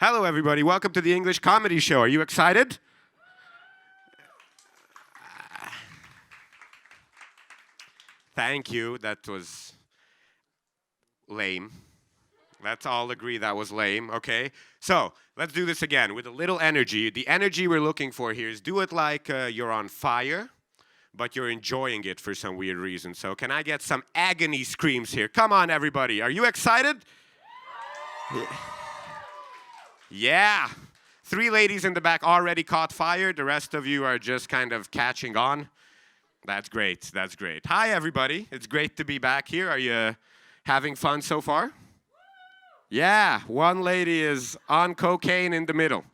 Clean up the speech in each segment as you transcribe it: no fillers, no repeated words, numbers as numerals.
Hello, everybody. Welcome to the English Comedy Show. Are you excited? Thank you. That was lame. Let's all agree that was lame, okay? So, let's do this again with a little energy. The energy we're looking for here is do it like you're on fire, but you're enjoying it for some weird reason. So, can I get some agony screams here? Come on, everybody. Are you excited? Yeah. 3 ladies in the back already caught fire. The rest of you are just kind of catching on. That's great. That's great. Hi, everybody. It's great to be back here. Are you having fun so far? Yeah. 1 lady is on cocaine in the middle.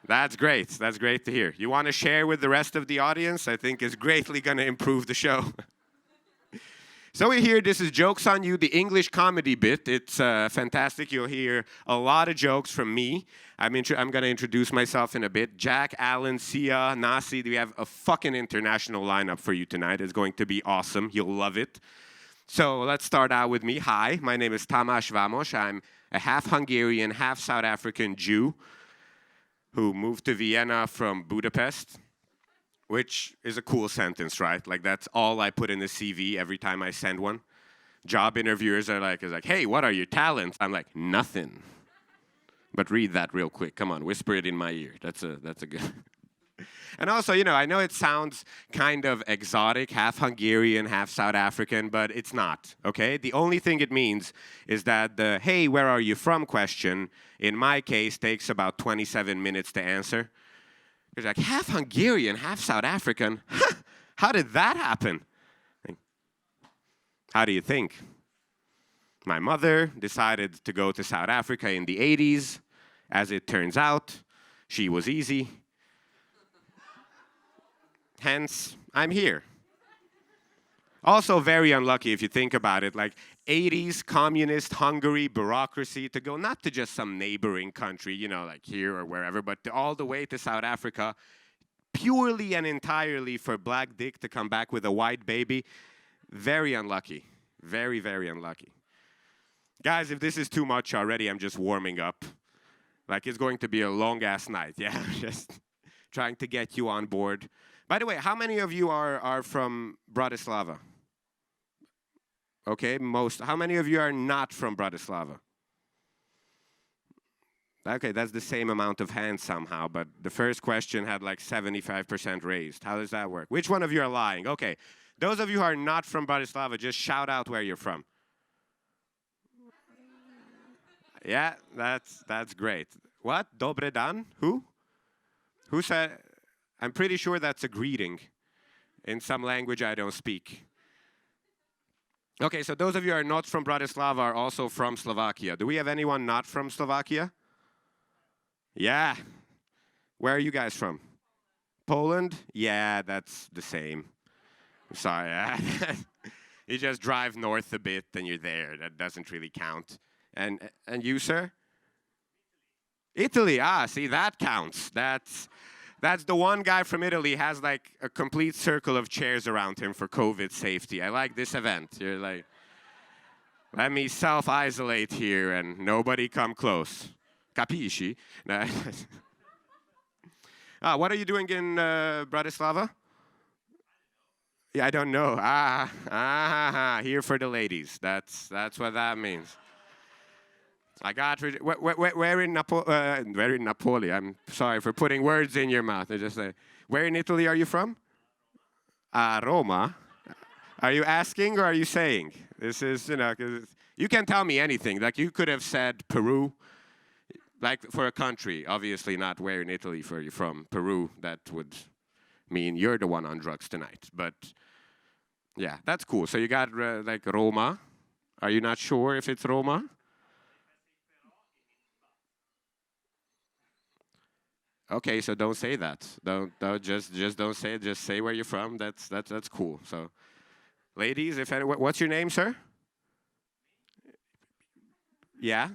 That's great. That's great to hear. You want to share with the rest of the audience? I think it's greatly going to improve the show. So we're here, this is Jokes on You, the English comedy bit. It's fantastic. You'll hear a lot of jokes from me. I'm going to introduce myself in a bit. Jack, Alan, Sia, Nasi, we have a fucking international lineup for you tonight. It's going to be awesome. You'll love it. So let's start out with me. Hi, my name is Tamas Vamos. I'm a half Hungarian, half South African Jew who moved to Vienna from Budapest. Which is a cool sentence, right? Like, that's all I put in the CV every time I send one. Job interviewers are like, hey, what are your talents? I'm like, nothing. But read that real quick. Come on, whisper it in my ear. That's a good. And also, I know it sounds kind of exotic, half Hungarian, half South African, but it's not, okay? The only thing it means is that the, hey, where are you from question, in my case, takes about 27 minutes to answer. It's like, half Hungarian, half South African? How did that happen? How do you think? My mother decided to go to South Africa in the 80s. As it turns out, she was easy. Hence, I'm here. Also very unlucky if you think about it, like 80s communist Hungary bureaucracy to go not to just some neighboring country, like here or wherever, but all the way to South Africa, purely and entirely for black dick to come back with a white baby. Very unlucky. Very, very unlucky. Guys, if this is too much already, I'm just warming up. Like, it's going to be a long-ass night. Yeah, I'm just trying to get you on board. By the way, how many of you are from Bratislava? Okay, most. How many of you are not from Bratislava? Okay, that's the same amount of hands somehow, but the first question had like 75% raised. How does that work? Which one of you are lying? Okay, those of you who are not from Bratislava, just shout out where you're from. Yeah, that's great. What? Dobre dan? Who? Who said? I'm pretty sure that's a greeting in some language I don't speak. Okay, so those of you who are not from Bratislava are also from Slovakia. Do we have anyone not from Slovakia? Yeah. Where are you guys from? Poland? Yeah, that's the same. I'm sorry. You just drive north a bit and you're there. That doesn't really count. And you, sir? Italy. Ah, see, that counts. That's the one guy from Italy has like a complete circle of chairs around him for COVID safety. I like this event. You're like, let me self-isolate here and nobody come close. Capisci? What are you doing in Bratislava? Yeah, I don't know. Here for the ladies. That's what that means. I got where in Napoli? I'm sorry for putting words in your mouth. I just say, where in Italy are you from? Roma. Are you asking or are you saying? This is, 'cause you can tell me anything. Like you could have said Peru, like for a country. Obviously not where in Italy are you from. Peru. That would mean you're the one on drugs tonight. But yeah, that's cool. So you got like Roma. Are you not sure if it's Roma? Okay, so don't say that. Don't just don't say it. Just say where you're from. That's cool. So, ladies, if any, what's your name, sir? Yeah.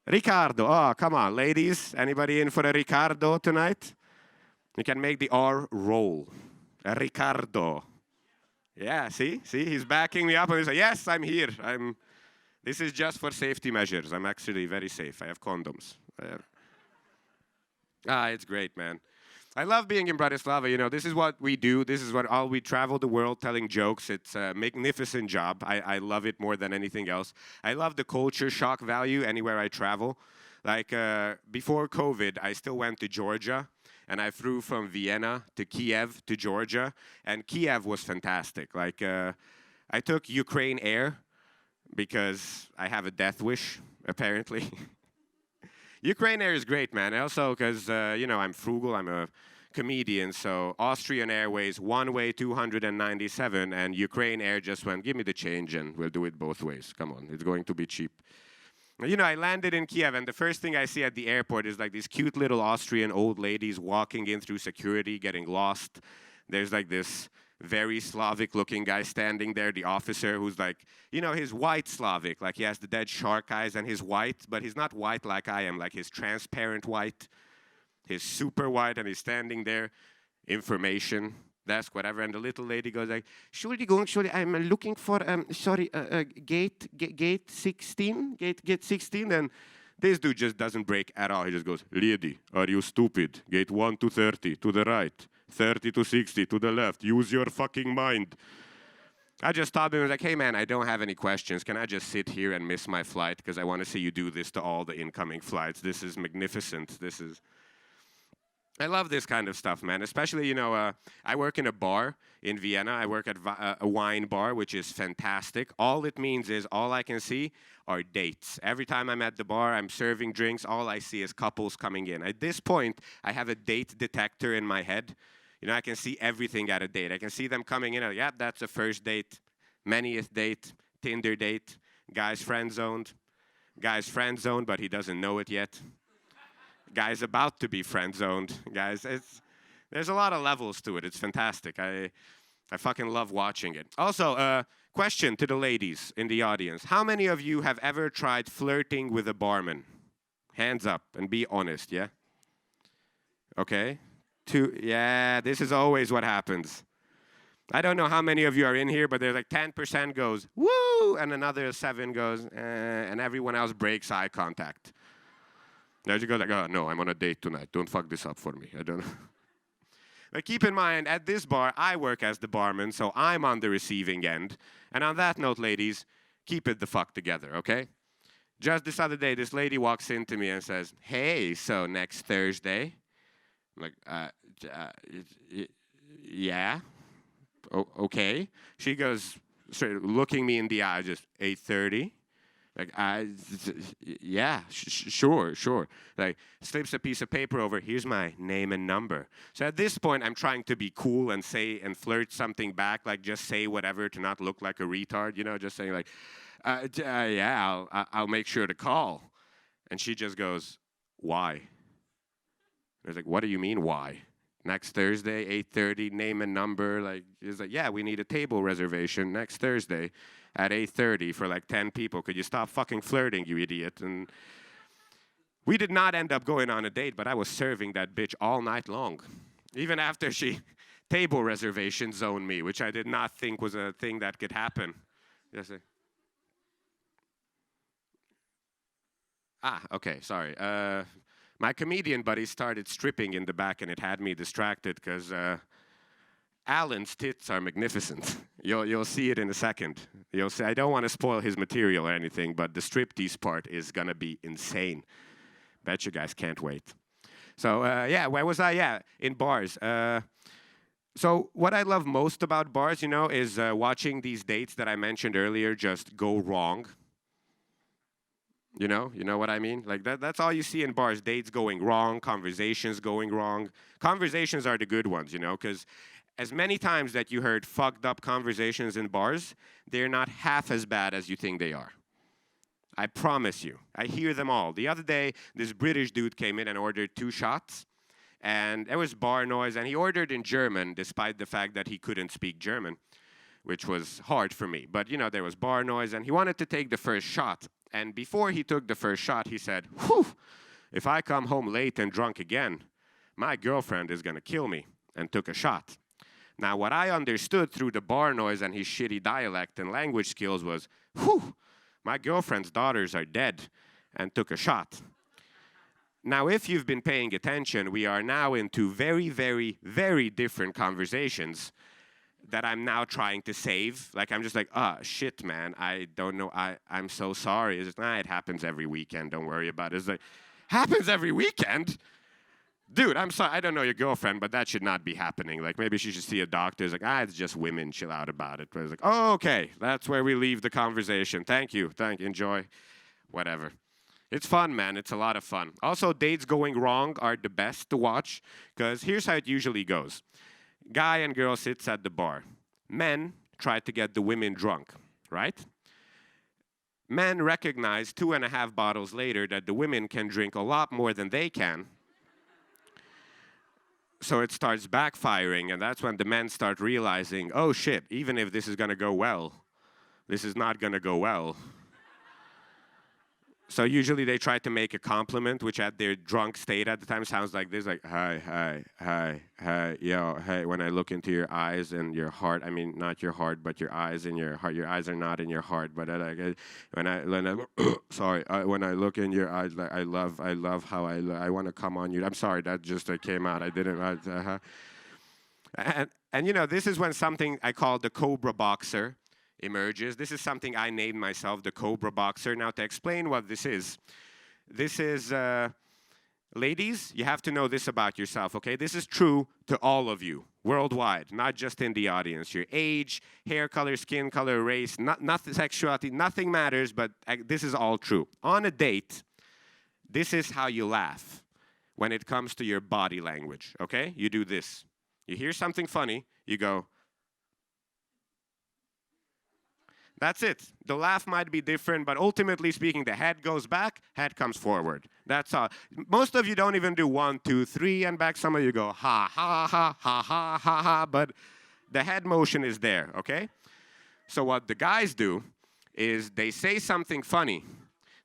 Ricardo. Oh, come on, ladies. Anybody in for a Ricardo tonight? You can make the R roll. Ricardo. Yeah. See, he's backing me up and he's like, yes, I'm here. This is just for safety measures. I'm actually very safe. I have condoms. It's great, man. I love being in Bratislava. You know, this is what we do. This is what all we travel the world telling jokes. It's a magnificent job. I love it more than anything else. I love the culture shock value anywhere I travel. Like before COVID, I still went to Georgia, and I flew from Vienna to Kiev to Georgia, and Kiev was fantastic. Like I took Ukraine Air because I have a death wish, apparently. Ukraine Air is great, man. Also, because, you know, I'm frugal, I'm a comedian, so Austrian Airways, one way 297, and Ukraine Air just went, give me the change and we'll do it both ways. Come on, it's going to be cheap. You know, I landed in Kiev, and the first thing I see at the airport is like these cute little Austrian old ladies walking in through security, getting lost. There's like this very Slavic-looking guy standing there, the officer, who's like, you know, he's white Slavic, like he has the dead shark eyes and he's white, but he's not white like I am, like he's transparent white, he's super white, and he's standing there, information desk, whatever, and the little lady goes like, Entschuldigung, I'm looking for, gate 16, gate 16, and this dude just doesn't break at all. He just goes, lady, are you stupid? Gate 1 to 30, to the right. 30 to 60, to the left. Use your fucking mind. I just stopped him and was like, hey man, I don't have any questions. Can I just sit here and miss my flight? Because I want to see you do this to all the incoming flights. This is magnificent. I love this kind of stuff, man. Especially, you know, I work in a bar in Vienna. I work at a wine bar, which is fantastic. All it means is all I can see are dates. Every time I'm at the bar, I'm serving drinks. All I see is couples coming in. At this point, I have a date detector in my head. You know, I can see everything at a date. I can see them coming in. Yeah, that's a first date, 20th date, Tinder date, guy's friend-zoned, but he doesn't know it yet. Guy's about to be friend-zoned. Guys, there's a lot of levels to it. It's fantastic. I fucking love watching it. Also, question to the ladies in the audience. How many of you have ever tried flirting with a barman? Hands up and be honest, yeah? Okay. Yeah, this is always what happens. I don't know how many of you are in here, but there's like 10% goes, woo, and another 7 goes, and everyone else breaks eye contact. Now you go like, oh, no, I'm on a date tonight. Don't fuck this up for me. I don't know. But keep in mind, at this bar, I work as the barman, so I'm on the receiving end. And on that note, ladies, keep it the fuck together, okay? Just this other day, this lady walks into me and says, hey, so next Thursday? I'm like, yeah, okay. She goes, straight looking me in the eye, just 8:30. Like, yeah, sure. Like, slips a piece of paper over, here's my name and number. So at this point, I'm trying to be cool and say and flirt something back, like just say whatever to not look like a retard, you know, just saying like, yeah, I'll make sure to call. And she just goes, why? I was like, what do you mean, why? Next Thursday, 8:30, name and number. Like, it's like, yeah, we need a table reservation next Thursday at 8:30 for like 10 people. Could you stop fucking flirting, you idiot? And we did not end up going on a date, but I was serving that bitch all night long. Even after she table reservation zoned me, which I did not think was a thing that could happen. Yes, okay, sorry. My comedian buddy started stripping in the back, and it had me distracted because Alan's tits are magnificent. You'll see it in a second. You'll see. I don't want to spoil his material or anything, but the striptease part is gonna be insane. Bet you guys can't wait. So yeah, where was I? Yeah, in bars. So what I love most about bars, you know, is watching these dates that I mentioned earlier just go wrong. You know what I mean? Like that's all you see in bars, dates going wrong, conversations going wrong. Conversations are the good ones, you know, because as many times that you heard fucked up conversations in bars, they're not half as bad as you think they are. I promise you. I hear them all. The other day, this British dude came in and ordered 2 shots, and there was bar noise, and he ordered in German, despite the fact that he couldn't speak German, which was hard for me. But, you know, there was bar noise, and he wanted to take the first shot. And before he took the first shot, he said, whew, if I come home late and drunk again, my girlfriend is going to kill me, and took a shot. Now, what I understood through the bar noise and his shitty dialect and language skills was, whew, My girlfriend's daughters are dead and took a shot. Now, if you've been paying attention, we are now into very, very, very different conversations that I'm now trying to save. Like, I'm just like, shit, man, I don't know, I'm so sorry. It's just, it happens every weekend, don't worry about it. It's like, happens every weekend? Dude, I'm sorry, I don't know your girlfriend, but that should not be happening. Like, maybe she should see a doctor. It's like, it's just women, chill out about it. But it's like, oh, okay, that's where we leave the conversation. Thank you, enjoy, whatever. It's fun, man. It's a lot of fun. Also, dates going wrong are the best to watch, because here's how it usually goes. Guy and girl sits at the bar. Men try to get the women drunk, right? Men recognize 2.5 bottles later that the women can drink a lot more than they can. So it starts backfiring, and that's when the men start realizing, oh shit, even if this is going to go well, this is not going to go well. So usually they try to make a compliment, which at their drunk state at the time sounds like this, like, hi, yo, hey, when I look into your eyes and your heart, I mean, not your heart, but your eyes and your heart. Your eyes are not in your heart, but when I look in your eyes, like, I love how I want to come on you. I'm sorry, that just came out. I didn't, And you know, this is when something I call the Cobra Boxer emerges. This is something I named myself, the Cobra Boxer. Now, to explain what this is, ladies, you have to know this about yourself, okay? This is true to all of you, worldwide, not just in the audience. Your age, hair color, skin color, race, nothing, sexuality, nothing matters, but this is all true. On a date, this is how you laugh when it comes to your body language, okay? You do this. You hear something funny, you go, that's it. The laugh might be different, but ultimately speaking, the head goes back, head comes forward. That's all. Most of you don't even do 1, 2, 3 and back. Some of you go ha, ha, ha, ha, ha, ha, ha, but the head motion is there, okay? So what the guys do is they say something funny.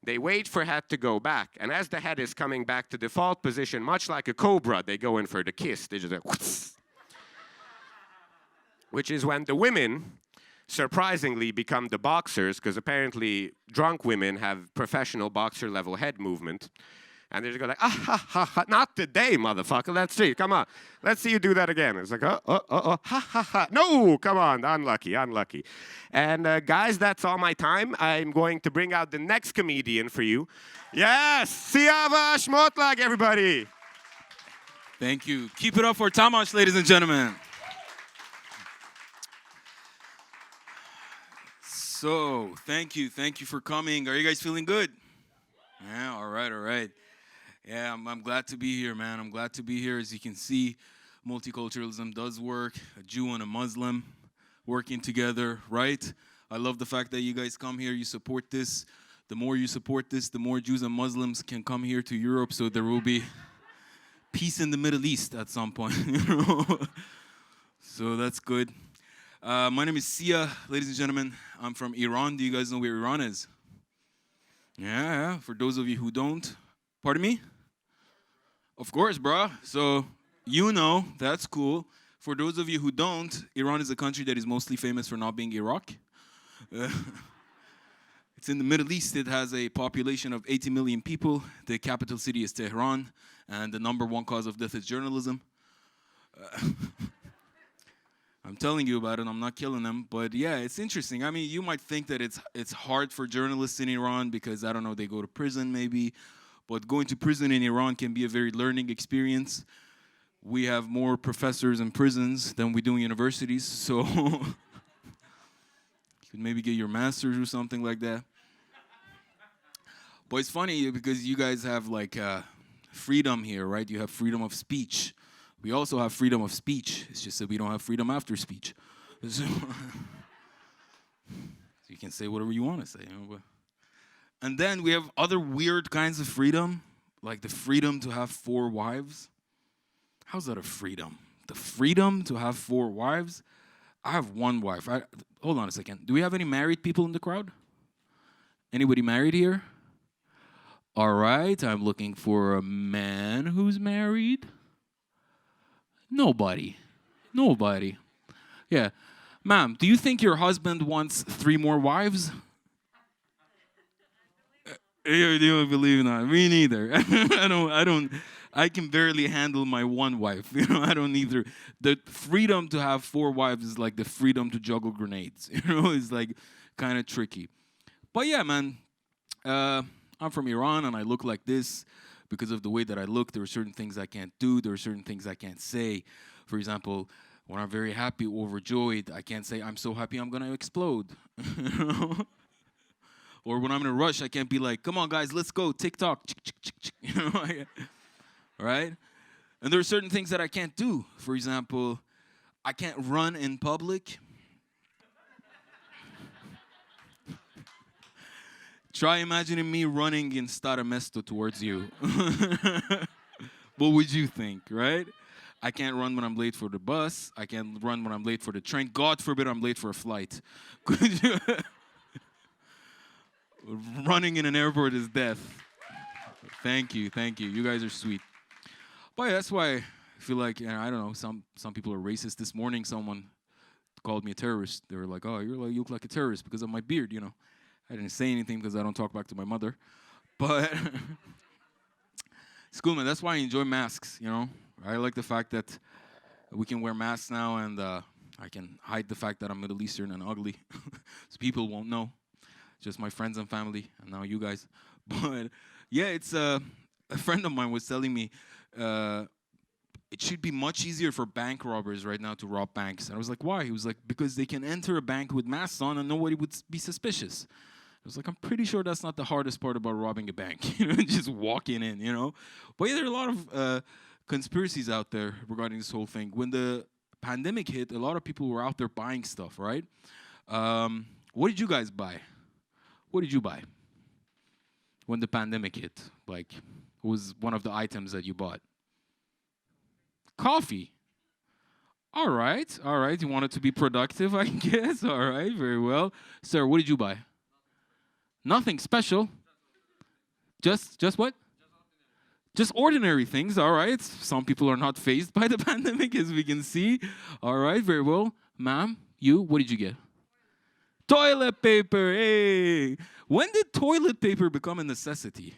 They wait for head to go back, and as the head is coming back to default position, much like a cobra, they go in for the kiss. They just like, which is when the women surprisingly become the boxers, because apparently drunk women have professional boxer level head movement. And they just go like, ha, ha, ha, not today, motherfucker, let's see, come on. Let's see you do that again. It's like, ha, ha, ha. No, come on, unlucky. And guys, that's all my time. I'm going to bring out the next comedian for you. Yes, Siavash Motlagh, everybody. Thank you. Keep it up for Tamas, ladies and gentlemen. So, thank you for coming. Are you guys feeling good? Yeah, all right. Yeah, I'm glad to be here, man. I'm glad to be here. As you can see, multiculturalism does work. A Jew and a Muslim working together, right? I love the fact that you guys come here, you support this. The more you support this, the more Jews and Muslims can come here to Europe, so there will be peace in the Middle East at some point, you know? So that's good. My name is Sia, ladies and gentlemen. I'm from Iran. Do you guys know where Iran is? Yeah. For those of you who don't. Pardon me? Of course, bro. So, you know, that's cool. For those of you who don't, Iran is a country that is mostly famous for not being Iraq. It's in the Middle East. It has a population of 80 million people. The capital city is Tehran. And the #1 cause of death is journalism. I'm telling you about it. I'm not killing them. But yeah, it's interesting. I mean, you might think that it's hard for journalists in Iran because, I don't know, they go to prison maybe. But going to prison in Iran can be a very learning experience. We have more professors in prisons than we do in universities. So you could maybe get your master's or something like that. But it's funny because you guys have like freedom here, right? You have freedom of speech. We also have freedom of speech. It's just that we don't have freedom after speech. So you can say whatever you want to say. You know? And then we have other weird kinds of freedom, like the freedom to have 4 wives. How's that a freedom? The freedom to have 4 wives? I have 1 wife. Hold on a second. Do we have any married people in the crowd? Anybody married here? All right. I'm looking for a man who's married. Nobody. Yeah. Ma'am, do you think your husband wants 3 more wives? You don't believe in that? Me neither. I can barely handle my one wife. I don't either. The freedom to have 4 wives is like the freedom to juggle grenades. It's like kind of tricky. But yeah, man, I'm from Iran and I look like this because of the way that I look. There are certain things I can't do. There are certain things I can't say. For example, when I'm very happy, overjoyed, I can't say, I'm so happy I'm going to explode. Or when I'm in a rush, I can't be like, come on, guys, let's go, TikTok. Right? And there are certain things that I can't do. For example, I can't run in public. Try imagining me running in Staramesto towards you. What would you think, right? I can't run when I'm late for the bus. I can't run when I'm late for the train. God forbid I'm late for a flight. Running in an airport is death. Thank you. You guys are sweet. But yeah, that's why I feel like, I don't know, some people are racist. This morning, someone called me a terrorist. They were like, oh, you look like a terrorist because of my beard, I didn't say anything because I don't talk back to my mother. But it's cool, man. That's why I enjoy masks, I like the fact that we can wear masks now and I can hide the fact that I'm Middle Eastern and ugly. So people won't know. Just my friends and family, and now you guys. But yeah, it's a friend of mine was telling me it should be much easier for bank robbers right now to rob banks. And I was like, why? He was like, because they can enter a bank with masks on and nobody would be suspicious. I was like, I'm pretty sure that's not the hardest part about robbing a bank, just walking in, But yeah, there are a lot of conspiracies out there regarding this whole thing. When the pandemic hit, a lot of people were out there buying stuff, right? What did you guys buy? What did you buy when the pandemic hit? Like, what was one of the items that you bought? Coffee. All right. You wanted to be productive, I guess. All right, very well. Sir, what did you buy? Nothing special. Just what? Just ordinary things, all right. Some people are not fazed by the pandemic, as we can see. All right, very well. Ma'am, what did you get? Toilet paper, hey! When did toilet paper become a necessity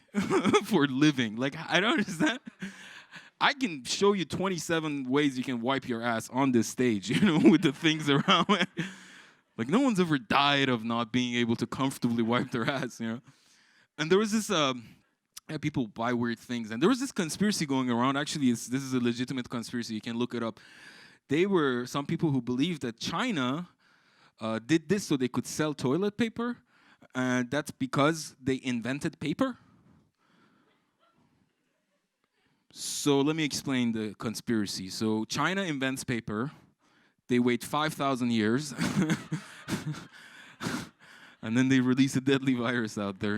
for living? Like, I don't understand. I can show you 27 ways you can wipe your ass on this stage, with the things around. Like, no one's ever died of not being able to comfortably wipe their ass, And there was this, people buy weird things. And there was this conspiracy going around. Actually, this is a legitimate conspiracy. You can look it up. They were some people who believed that China did this so they could sell toilet paper, and that's because they invented paper. So let me explain the conspiracy. So China invents paper. They wait 5,000 years, and then they release a deadly virus out there,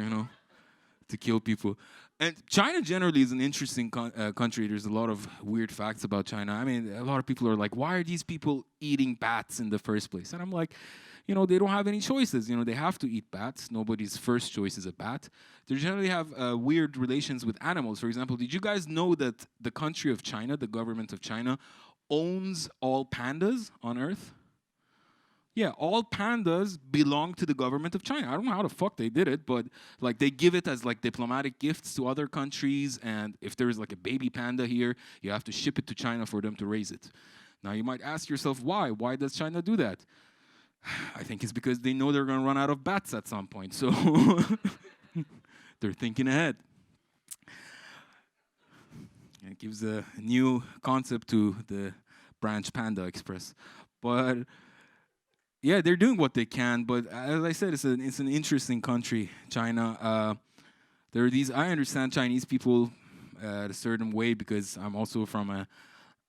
to kill people. And China generally is an interesting country. There's a lot of weird facts about China. I mean, a lot of people are like, why are these people eating bats in the first place? And I'm like, they don't have any choices. They have to eat bats. Nobody's first choice is a bat. They generally have weird relations with animals. For example, did you guys know that the country of China, the government of China, owns all pandas on Earth? Yeah, all pandas belong to the government of China. I don't know how the fuck they did it, but like they give it as like diplomatic gifts to other countries, and if there's like a baby panda here, you have to ship it to China for them to raise it. Now you might ask yourself, why? Why does China do that? I think it's because they know they're going to run out of bats at some point, so they're thinking ahead. It gives a new concept to the Branch Panda Express. But yeah, they're doing what they can, but as I said, it's an interesting country, China. There are these, I understand Chinese people a certain way because I'm also from an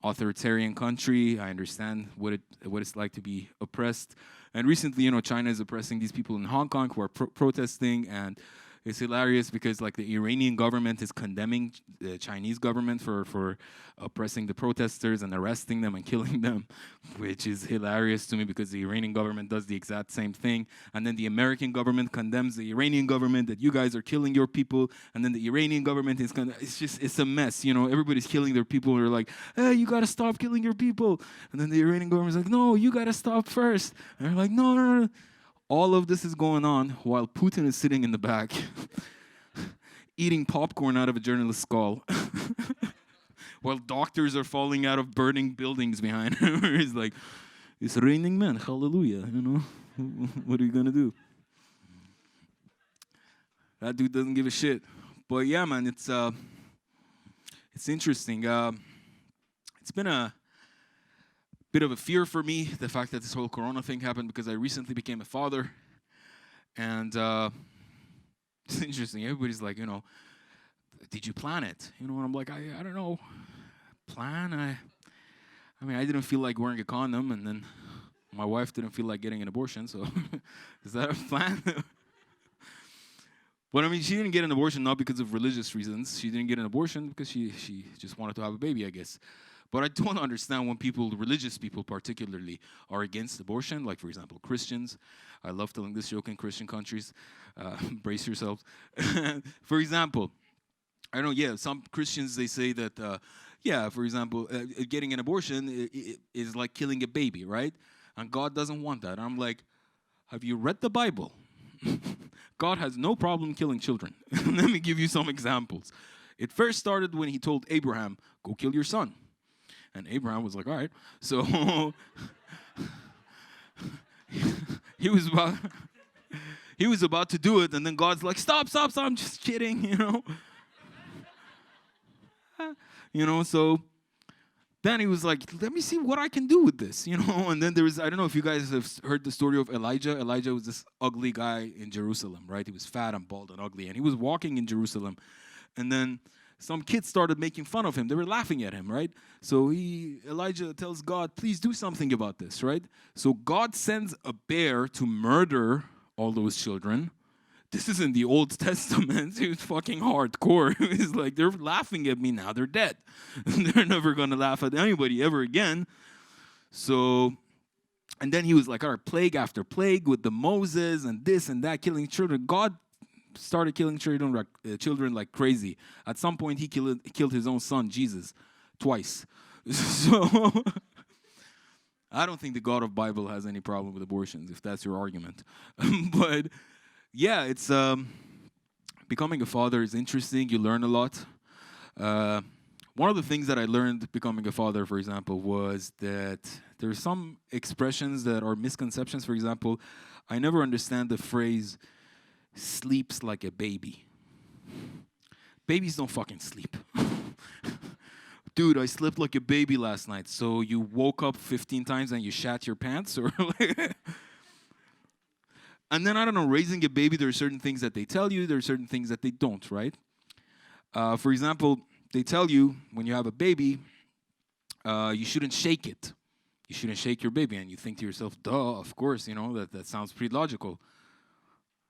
authoritarian country. I understand what it's like to be oppressed. And recently, China is oppressing these people in Hong Kong who are protesting, and it's hilarious because like the Iranian government is condemning the Chinese government for oppressing the protesters and arresting them and killing them, which is hilarious to me because the Iranian government does the exact same thing. And then the American government condemns the Iranian government that you guys are killing your people. And then the Iranian government is it's a mess. Everybody's killing their people. They're like, hey, you got to stop killing your people. And then the Iranian government's like, no, you got to stop first. And they're like, no. All of this is going on while Putin is sitting in the back eating popcorn out of a journalist's skull. While doctors are falling out of burning buildings behind him. He's like, it's raining men, hallelujah, you know? What are you gonna do? That dude doesn't give a shit. But yeah, man, it's interesting. It's been a bit of a fear for me, the fact that this whole Corona thing happened, because I recently became a father. And it's interesting. Everybody's like, you know, did you plan it? You know, and I'm like, I don't know. Plan? I mean, I didn't feel like wearing a condom, and then my wife didn't feel like getting an abortion, so is that a plan? But I mean, she didn't get an abortion not because of religious reasons. She didn't get an abortion because she just wanted to have a baby, I guess. But I don't understand when people, religious people particularly, are against abortion. Like, for example, Christians. I love telling this joke in Christian countries. Brace yourselves. For example, I don't know, yeah, some Christians, they say that, yeah, for example, getting an abortion is like killing a baby, right? And God doesn't want that. I'm like, have you read the Bible? God has no problem killing children. Let me give you some examples. It first started when he told Abraham, go kill your son. And Abraham was like, all right. So he was about to do it, and then God's like, stop, I'm just kidding, you know. You know, so then he was like, let me see what I can do with this, you know. And then there was, I don't know if you guys have heard the story of Elijah. Elijah was this ugly guy in Jerusalem, right? He was fat and bald and ugly, and he was walking in Jerusalem. And then some kids started making fun of him. They were laughing at him, right? So Elijah tells God, please do something about this, right? So God sends a bear to murder all those children. This is in the Old Testament. It was fucking hardcore. It was like, they're laughing at me now. They're dead. They're never going to laugh at anybody ever again. So, and then he was like, all right, plague after plague with the Moses and this and that, killing children. God started killing children like crazy. At some point, he killed his own son, Jesus, twice. So I don't think the God of Bible has any problem with abortions, if that's your argument. But yeah, it's becoming a father is interesting. You learn a lot. One of the things that I learned becoming a father, for example, was that there are some expressions that are misconceptions. For example, I never understand the phrase sleeps like a baby. Babies don't fucking sleep. Dude, I slept like a baby last night. So you woke up 15 times and you shat your pants? Or like and then, I don't know, raising a baby, there are certain things that they tell you. There are certain things that they don't, right? For example, they tell you when you have a baby, you shouldn't shake it. You shouldn't shake your baby. And you think to yourself, duh, of course, you know, that sounds pretty logical.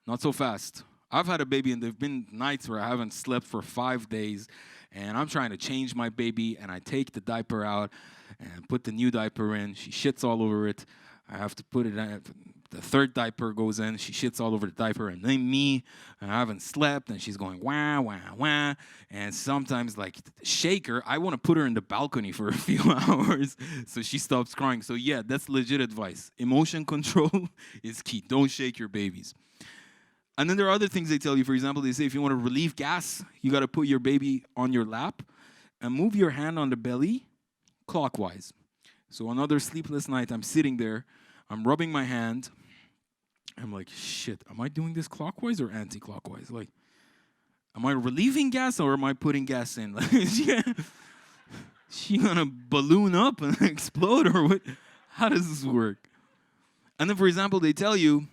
Not so fast. I've had a baby, and there have been nights where I haven't slept for 5 days, and I'm trying to change my baby, and I take the diaper out and put the new diaper in. She shits all over it. I have to put it in. The third diaper goes in. She shits all over the diaper, and then me, and I haven't slept, and she's going wah, wah, wah. And sometimes, like, shake her. I want to put her in the balcony for a few hours so she stops crying. So, yeah, that's legit advice. Emotion control is key. Don't shake your babies. And then there are other things they tell you. For example, they say if you want to relieve gas, you got to put your baby on your lap and move your hand on the belly clockwise. So another sleepless night, I'm sitting there, I'm rubbing my hand. I'm like, shit, am I doing this clockwise or anti-clockwise? Like, am I relieving gas or am I putting gas in? Like, she gonna balloon up and explode or what? How does this work? And then, for example, they tell you,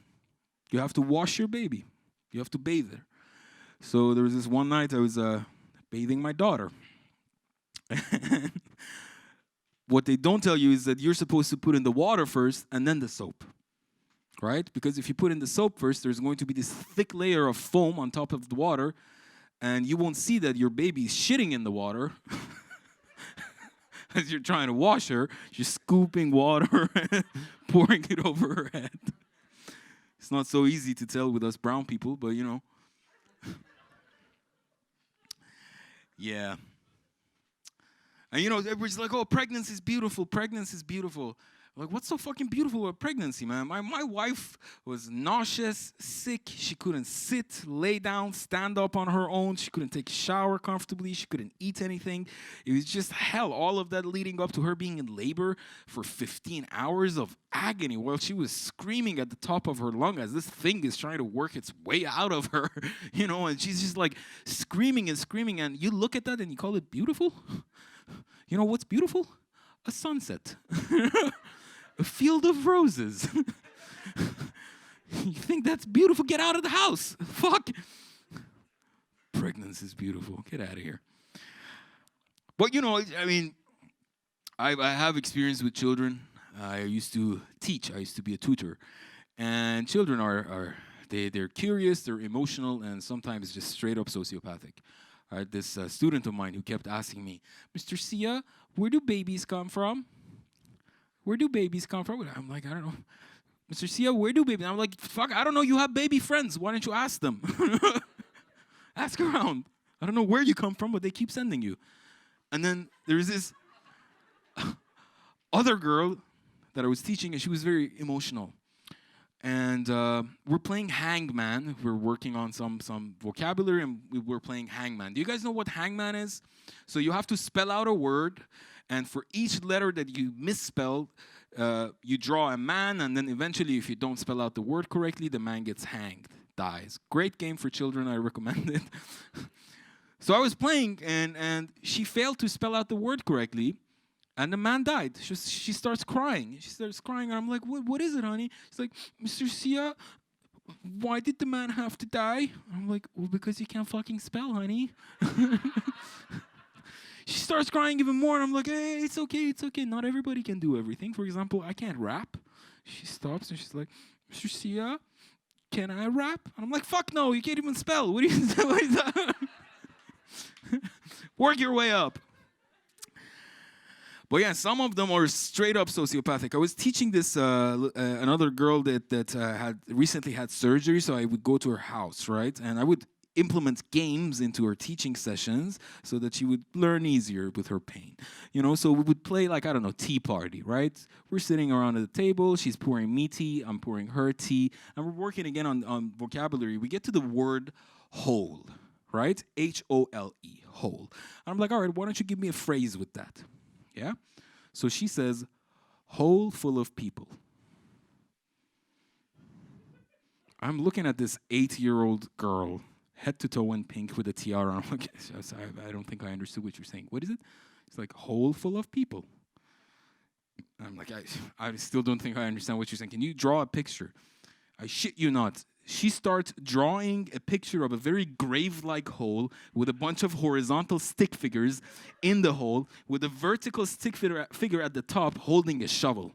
you have to wash your baby. You have to bathe her. So there was this one night I was bathing my daughter. What they don't tell you is that you're supposed to put in the water first and then the soap. Right? Because if you put in the soap first, there's going to be this thick layer of foam on top of the water, and you won't see that your baby's shitting in the water. As you're trying to wash her, you're scooping water and pouring it over her head. It's not so easy to tell with us brown people, but you know. Yeah. And you know, everybody's like, oh, pregnancy is beautiful, pregnancy is beautiful. Like, what's so fucking beautiful about pregnancy, man? My wife was nauseous, sick. She couldn't sit, lay down, stand up on her own. She couldn't take a shower comfortably. She couldn't eat anything. It was just hell. All of that leading up to her being in labor for 15 hours of agony while she was screaming at the top of her lung as this thing is trying to work its way out of her, and she's just like screaming and screaming. And you look at that and you call it beautiful? You know what's beautiful? A sunset. A field of roses. You think that's beautiful? Get out of the house. Fuck. Pregnancy is beautiful. Get out of here. But, I have experience with children. I used to teach. I used to be a tutor. And children they're curious, they're emotional, and sometimes just straight up sociopathic. This student of mine who kept asking me, Mr. Sia, where do babies come from? Where do babies come from? I'm like, I don't know. Mr. Sia, where do babies? I'm like, fuck, I don't know. You have baby friends. Why don't you ask them? Ask around. I don't know where you come from, but they keep sending you. And then there's this other girl that I was teaching, and she was very emotional. And we're playing hangman. We're working on some vocabulary, and we're playing hangman. Do you guys know what hangman is? So you have to spell out a word, and for each letter that you misspell, you draw a man, and then eventually, if you don't spell out the word correctly, the man gets hanged, dies. Great game for children. I recommend it. So I was playing, and she failed to spell out the word correctly. And the man died. She starts crying. And I'm like, what is it, honey? She's like, Mr. Sia, why did the man have to die? I'm like, well, because he can't fucking spell, honey. She starts crying even more. And I'm like, hey, it's okay. Not everybody can do everything. For example, I can't rap. She stops and she's like, Mr. Sia, can I rap? And I'm like, fuck no, you can't even spell. What are you doing? Work your way up. But yeah, some of them are straight up sociopathic. I was teaching this another girl that had recently had surgery, so I would go to her house, right? And I would implement games into her teaching sessions so that she would learn easier with her pain. So we would play like, I don't know, tea party, right? We're sitting around at the table. She's pouring me tea. I'm pouring her tea. And we're working again on vocabulary. We get to the word whole, right? H-O-L-E, whole. And I'm like, all right, why don't you give me a phrase with that? Yeah? So she says, hole full of people. I'm looking at this 8-year-old girl, head to toe in pink with a tiara. I'm like, I don't think I understood what you're saying. What is it? It's like, hole full of people. I'm like, I still don't think I understand what you're saying. Can you draw a picture? I shit you not. She starts drawing a picture of a very grave-like hole with a bunch of horizontal stick figures in the hole with a vertical stick figure at the top holding a shovel.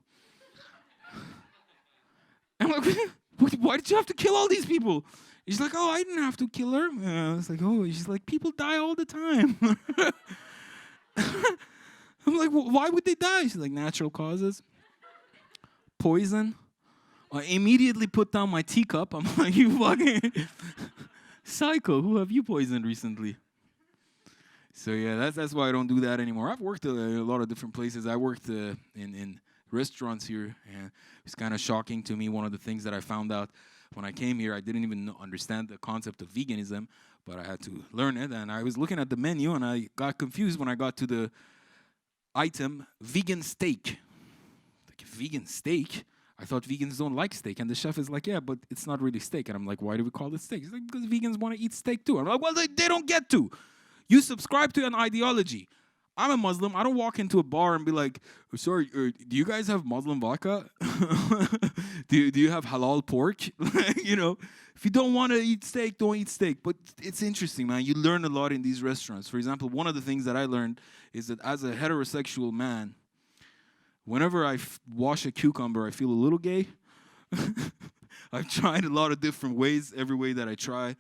I'm like, why did you have to kill all these people? She's like, oh, I didn't have to kill her. I was like, oh, she's like, people die all the time. I'm like, well, why would they die? She's like, natural causes. Poison. I immediately put down my teacup. I'm like, you fucking psycho. Who have you poisoned recently? So yeah, that's why I don't do that anymore. I've worked at a lot of different places. I worked in restaurants here, and it's kind of shocking to me. One of the things that I found out when I came here, I didn't even understand the concept of veganism, but I had to learn it. And I was looking at the menu, and I got confused when I got to the item vegan steak. Like, vegan steak? I thought vegans don't like steak. And the chef is like, yeah, but it's not really steak. And I'm like, why do we call it steak? He's like, because vegans want to eat steak too. I'm like, well, they don't get to. You subscribe to an ideology. I'm a Muslim. I don't walk into a bar and be like, oh, sorry, do you guys have Muslim vodka? do you have halal pork? If you don't want to eat steak, don't eat steak. But it's interesting, man. You learn a lot in these restaurants. For example, one of the things that I learned is that as a heterosexual man, whenever I wash a cucumber, I feel a little gay. I've tried a lot of different ways. Every way that I try, it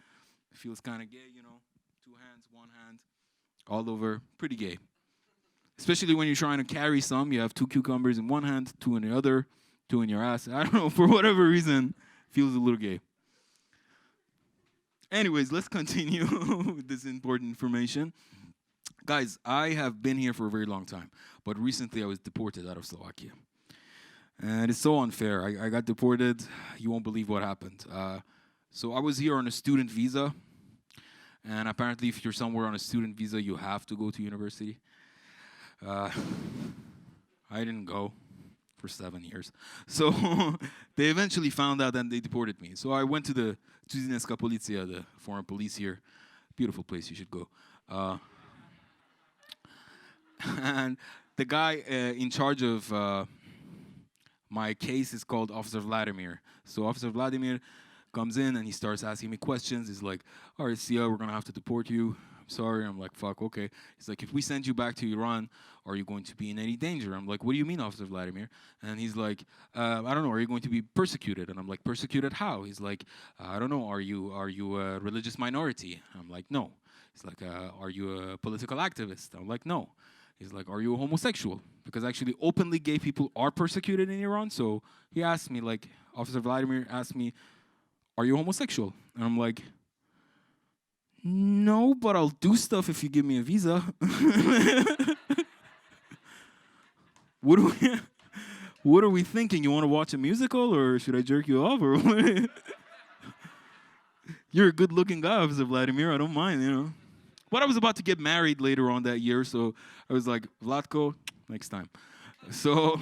feels kind of gay, 2 hands, 1 hand, all over, pretty gay. Especially when you're trying to carry some. You have 2 cucumbers in one hand, 2 in the other, 2 in your ass. I don't know, for whatever reason, feels a little gay. Anyways, let's continue with this important information. Guys, I have been here for a very long time, but recently I was deported out of Slovakia. And it's so unfair. I got deported. You won't believe what happened. So I was here on a student visa. And apparently, if you're somewhere on a student visa, you have to go to university. I didn't go for 7 years. So they eventually found out and they deported me. So I went to the Tuzineska Policija, the foreign police here. Beautiful place, you should go. And the guy in charge of my case is called Officer Vladimir. So Officer Vladimir comes in and he starts asking me questions. He's like, all right, Sia, we're going to have to deport you. I'm sorry. I'm like, fuck, okay. He's like, if we send you back to Iran, are you going to be in any danger? I'm like, what do you mean, Officer Vladimir? And he's like, I don't know, are you going to be persecuted? And I'm like, persecuted how? He's like, I don't know, are you a religious minority? I'm like, no. He's like, are you a political activist? I'm like, no. He's like, are you a homosexual? Because actually openly gay people are persecuted in Iran. So he asked me, like, Officer Vladimir asked me, are you homosexual? And I'm like, no, but I'll do stuff if you give me a visa. What are we thinking? You want to watch a musical or should I jerk you off? Or You're a good-looking guy, Officer Vladimir. I don't mind, you know. But I was about to get married later on that year, so I was like, Vladko, next time. So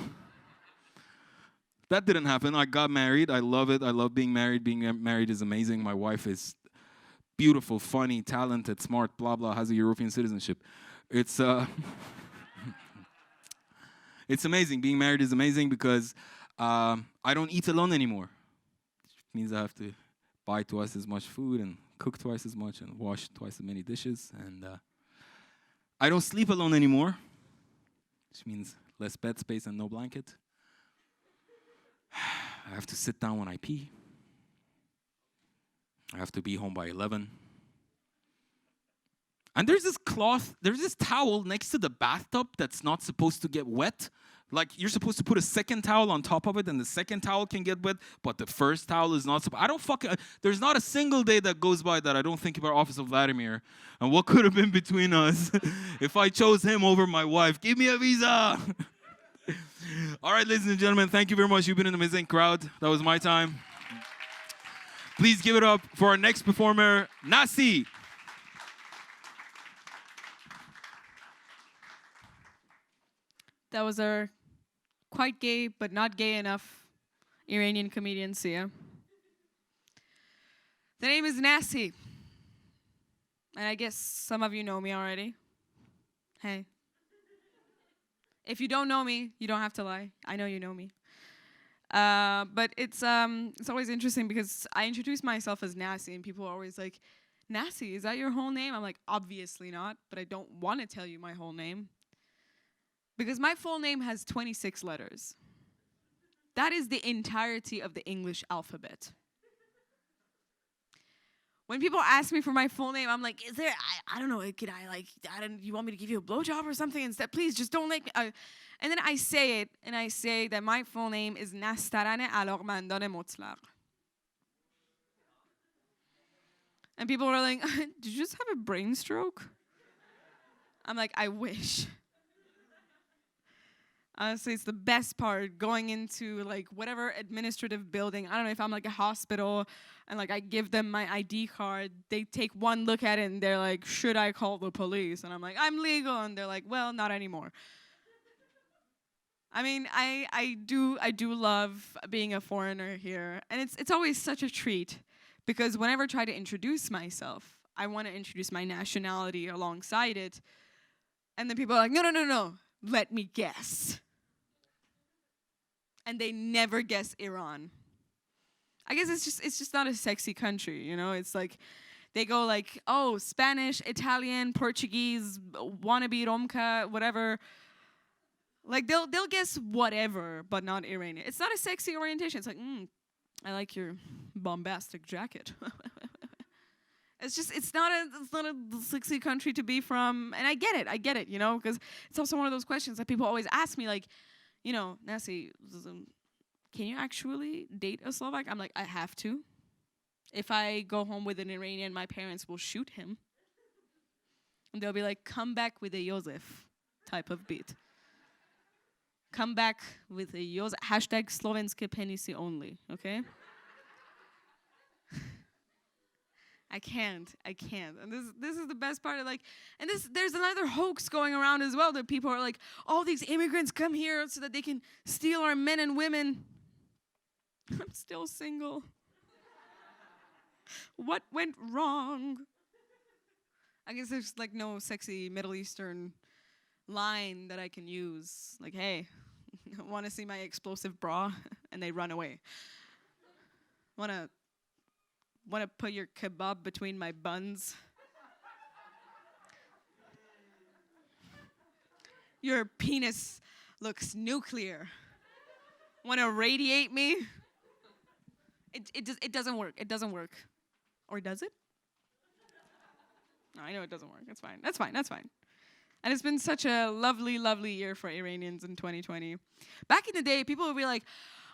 that didn't happen. I got married. I love it. I love being married. Being married is amazing. My wife is beautiful, funny, talented, smart, blah, blah, has a European citizenship. It's it's amazing. Being married is amazing because I don't eat alone anymore. It means I have to buy twice as much food and cook twice as much and wash twice as many dishes. And I don't sleep alone anymore, which means less bed space and no blanket. I have to sit down when I pee. I have to be home by 11. And there's this towel next to the bathtub that's not supposed to get wet. Like, you're supposed to put a second towel on top of it, and the second towel can get wet, but the first towel is not supposed. There's not a single day that goes by that I don't think about Officer Vladimir and what could have been between us if I chose him over my wife. Give me a visa. All right, ladies and gentlemen, thank you very much. You've been an amazing crowd. That was my time. Please give it up for our next performer, Nasi. That was our quite gay, but not gay enough Iranian comedian, Sia. The name is Nasi. And I guess some of you know me already. Hey. If you don't know me, you don't have to lie. I know you know me. But it's always interesting because I introduce myself as Nasi, and people are always like, Nasi, is that your whole name? I'm like, obviously not, but I don't want to tell you my whole name. Because my full name has 26 letters. That is the entirety of the English alphabet. When people ask me for my full name, I'm like, is there, I don't know, you want me to give you a blowjob or something instead? Please, just don't let me. And then I say it, and I say that my full name is نسترن علاقمندان مطلق. And people are like, did you just have a brain stroke? I'm like, I wish. Honestly, it's the best part, going into like whatever administrative building. I don't know if I'm like a hospital and like I give them my ID card. They take one look at it and they're like, should I call the police? And I'm like, I'm legal. And they're like, well, not anymore. I mean, I do love being a foreigner here. And it's always such a treat because whenever I try to introduce myself, I want to introduce my nationality alongside it. And then people are like, no. Let me guess. And they never guess Iran. I guess it's just not a sexy country, you know? It's like they go like, oh, Spanish, Italian, Portuguese, wannabe Romka, whatever. Like they'll guess whatever, but not Iranian. It's not a sexy orientation. It's like, I like your bombastic jacket. It's not a sexy country to be from, and I get it, you know, because it's also one of those questions that people always ask me, like, you know, Nasi, can you actually date a Slovak? I'm like, I have to. If I go home with an Iranian, my parents will shoot him. And they'll be like, come back with a Joseph type of beat. come back with a hashtag slovenské penisy only, okay? I can't. And this is the best part of like, and there's another hoax going around as well that people are like, all these immigrants come here so that they can steal our men and women. I'm still single. What went wrong? I guess there's like no sexy Middle Eastern line that I can use. Like, hey, want to see my explosive bra? And they run away. Want to put your kebab between my buns? Your penis looks nuclear. Want to radiate me? It doesn't work. It doesn't work. Or does it? No, I know it doesn't work. It's fine. That's fine. And it's been such a lovely, lovely year for Iranians in 2020. Back in the day, people would be like,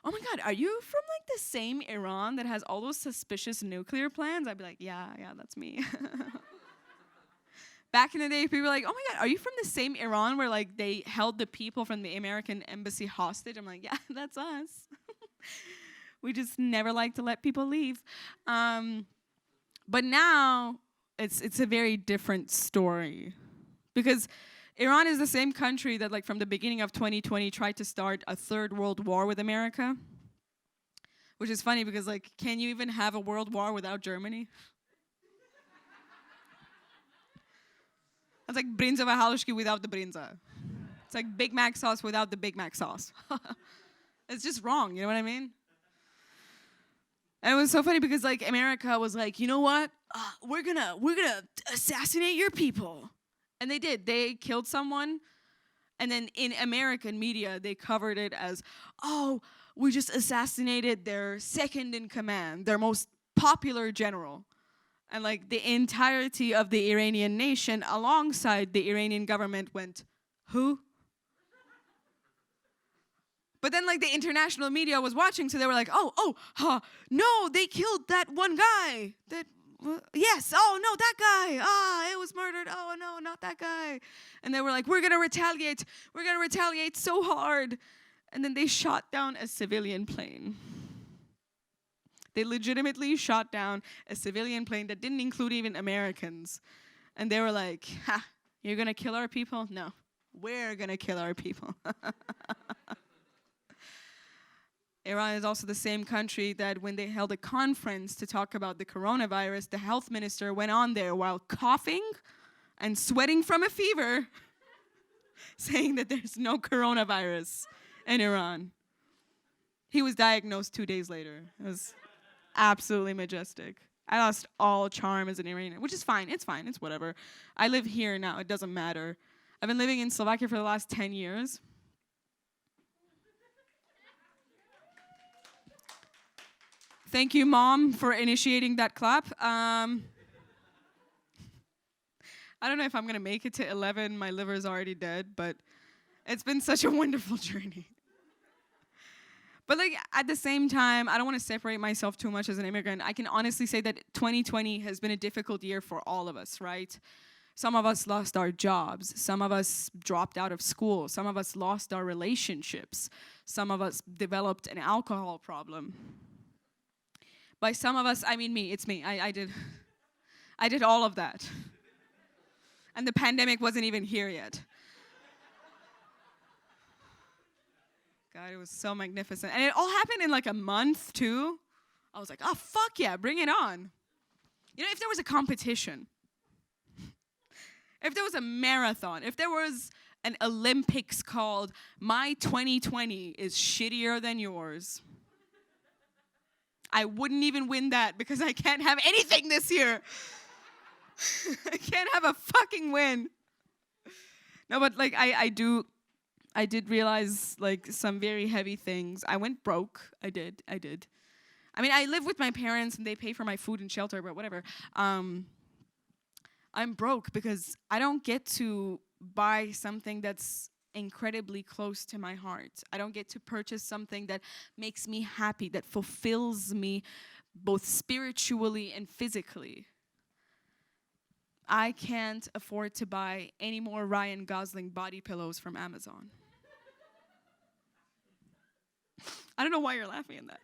oh my God, are you from like the same Iran that has all those suspicious nuclear plans? I'd be like, yeah, that's me. Back in the day, people were like, oh my God, are you from the same Iran where like they held the people from the American embassy hostage? I'm like, yeah, that's us. We just never like to let people leave. But now it's a very different story. Because Iran is the same country that like from the beginning of 2020 tried to start a third world war with America. Which is funny because like, can you even have a world war without Germany? That's like brinzové halušky without the brinza. It's like Big Mac sauce without the Big Mac sauce. It's just wrong, you know what I mean? And it was so funny because like America was like, you know what? We're gonna assassinate your people. And they did. They killed someone. And then in American media, they covered it as, oh, we just assassinated their second in command, their most popular general. And like the entirety of the Iranian nation alongside the Iranian government went, who? But then like the international media was watching, so they were like, no, they killed that one guy. Yes, oh no, that guy. It was murdered. Oh no, not that guy. And they were like, we're gonna retaliate so hard. And then they shot down a civilian plane. They legitimately shot down a civilian plane that didn't include even Americans. And they were like, you're gonna kill our people? No, we're gonna kill our people. Iran is also the same country that when they held a conference to talk about the coronavirus, the health minister went on there while coughing and sweating from a fever, saying that there's no coronavirus in Iran. He was diagnosed 2 days later. It was absolutely majestic. I lost all charm as an Iranian, which is fine. It's fine. It's whatever. I live here now. It doesn't matter. I've been living in Slovakia for the last 10 years. Thank you, Mom, for initiating that clap. I don't know if I'm going to make it to 11. My liver's already dead, but it's been such a wonderful journey. But like at the same time, I don't want to separate myself too much as an immigrant. I can honestly say that 2020 has been a difficult year for all of us, right? Some of us lost our jobs. Some of us dropped out of school. Some of us lost our relationships. Some of us developed an alcohol problem. By some of us, I mean me. It's me. I did all of that. And the pandemic wasn't even here yet. God, it was so magnificent. And it all happened in like a month, too. I was like, oh, fuck yeah, bring it on. You know, if there was a competition, if there was a marathon, if there was an Olympics called My 2020 is Shittier Than Yours, I wouldn't even win that because I can't have anything this year. I can't have a fucking win. No, but like I did realize like some very heavy things. I went broke. I did. I mean, I live with my parents and they pay for my food and shelter, but whatever. I'm broke because I don't get to buy something that's incredibly close to my heart. I don't get to purchase something that makes me happy, that fulfills me both spiritually and physically. I can't afford to buy any more Ryan Gosling body pillows from Amazon. I don't know why you're laughing at that.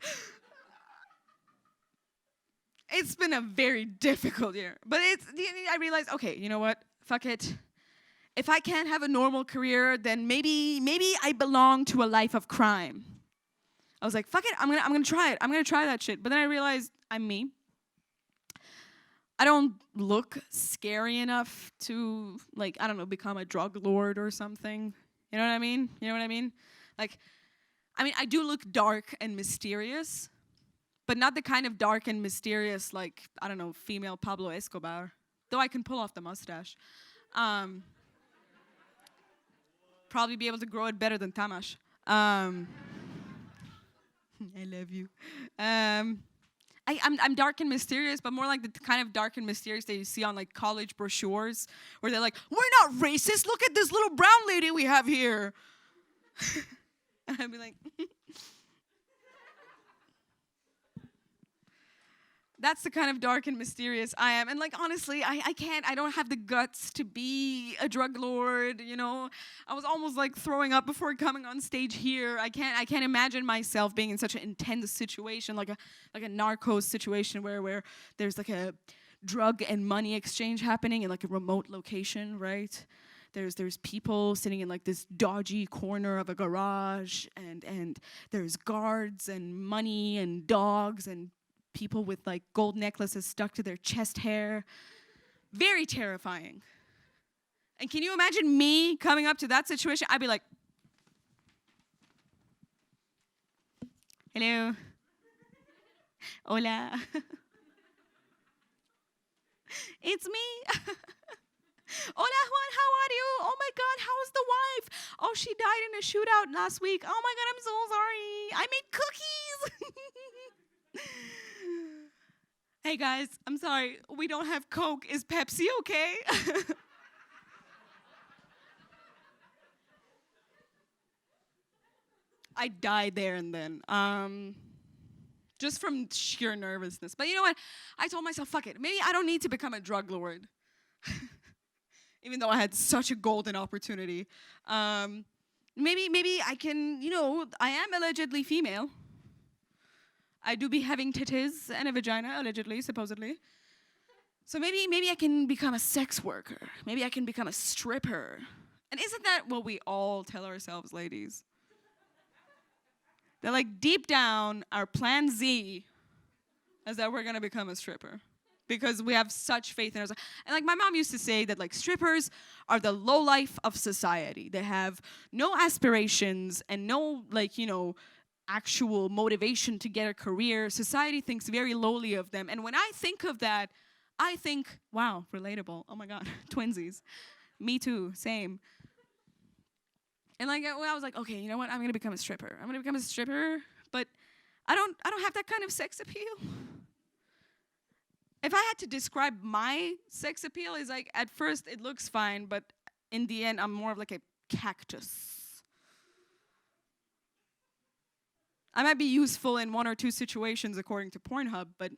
It's been a very difficult year. But I realized, okay, you know what? Fuck it. If I can't have a normal career, then maybe I belong to a life of crime. I was like, fuck it, I'm gonna try it. I'm gonna try that shit. But then I realized I'm me. I don't look scary enough to, like, I don't know, become a drug lord or something. You know what I mean? You know what I mean? Like, I do look dark and mysterious, but not the kind of dark and mysterious, like, I don't know, female Pablo Escobar. Though I can pull off the mustache. Probably be able to grow it better than Tamas. I love you. I'm dark and mysterious, but more like the kind of dark and mysterious that you see on like college brochures, where they're like, "We're not racist. Look at this little brown lady we have here." And I'd be like, that's the kind of dark and mysterious I am. And like, honestly, I don't have the guts to be a drug lord, you know. I was almost like throwing up before coming on stage here. I can't imagine myself being in such an intense situation, like a narcos situation where there's like a drug and money exchange happening in like a remote location, right? There's people sitting in like this dodgy corner of a garage, and there's guards and money and dogs and people with like gold necklaces stuck to their chest hair. Very terrifying. And can you imagine me coming up to that situation? I'd be like, hello. Hola. It's me. Hola, Juan, how are you? Oh my God, how's the wife? Oh, she died in a shootout last week. Oh my God, I'm so sorry. I made cookies. Hey guys, I'm sorry, we don't have Coke. Is Pepsi okay? I died there and then, just from sheer nervousness. But you know what? I told myself, fuck it. Maybe I don't need to become a drug lord. Even though I had such a golden opportunity. Maybe I can, you know, I am allegedly female. I do be having titties and a vagina, allegedly, supposedly. So maybe I can become a sex worker. Maybe I can become a stripper. And isn't that what we all tell ourselves, ladies? They're like, deep down, our plan Z is that we're gonna become a stripper. Because we have such faith in ourselves. And like my mom used to say that like strippers are the lowlife of society. They have no aspirations and no, like, you know, actual motivation to get a career. Society thinks very lowly of them. And when I think of that, I think, wow, relatable. Oh my God, twinsies. Me too, same. And like when I was like, okay, you know what? I'm gonna become a stripper. I'm gonna become a stripper, but I don't have that kind of sex appeal. If I had to describe my sex appeal, is like at first it looks fine, but in the end I'm more of like a cactus. I might be useful in one or two situations according to Pornhub, but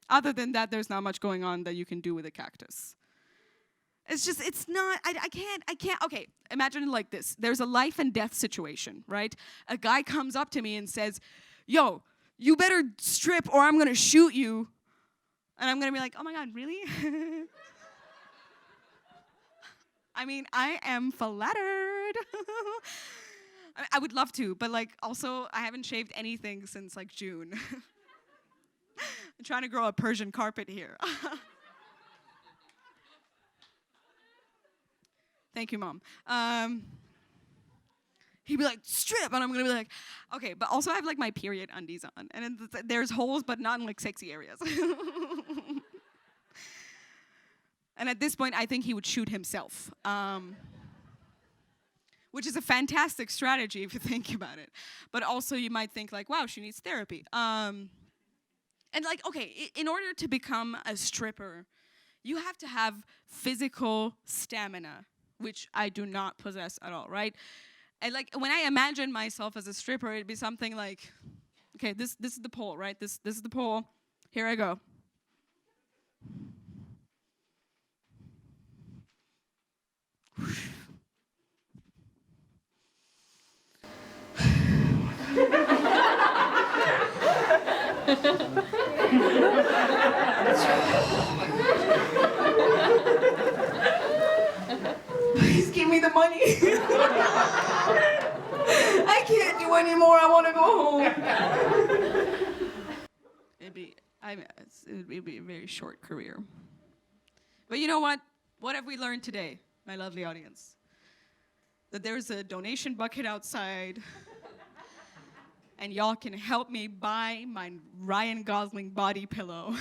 other than that, there's not much going on that you can do with a cactus. It's just, it's not, I can't, okay, imagine it like this. There's a life and death situation, right? A guy comes up to me and says, yo, you better strip or I'm gonna shoot you. And I'm gonna be like, oh my God, really? I mean, I am flattered. I would love to, but like also I haven't shaved anything since like June. I'm trying to grow a Persian carpet here. Thank you, Mom. He'd be like, strip, and I'm gonna be like, okay, but also I have like my period undies on, and there's holes, but not in like sexy areas. And at this point, I think he would shoot himself. Which is a fantastic strategy if you think about it. But also you might think like, wow, she needs therapy. And like, okay, in order to become a stripper, you have to have physical stamina, which I do not possess at all, right? And like, when I imagine myself as a stripper, it'd be something like, okay, this is the pole, right? This is the pole. Here I go. Please give me the money. I can't do anymore. I want to go home. It'd be a very short career. But you know what? What have we learned today, my lovely audience? That there's a donation bucket outside, and y'all can help me buy my Ryan Gosling body pillow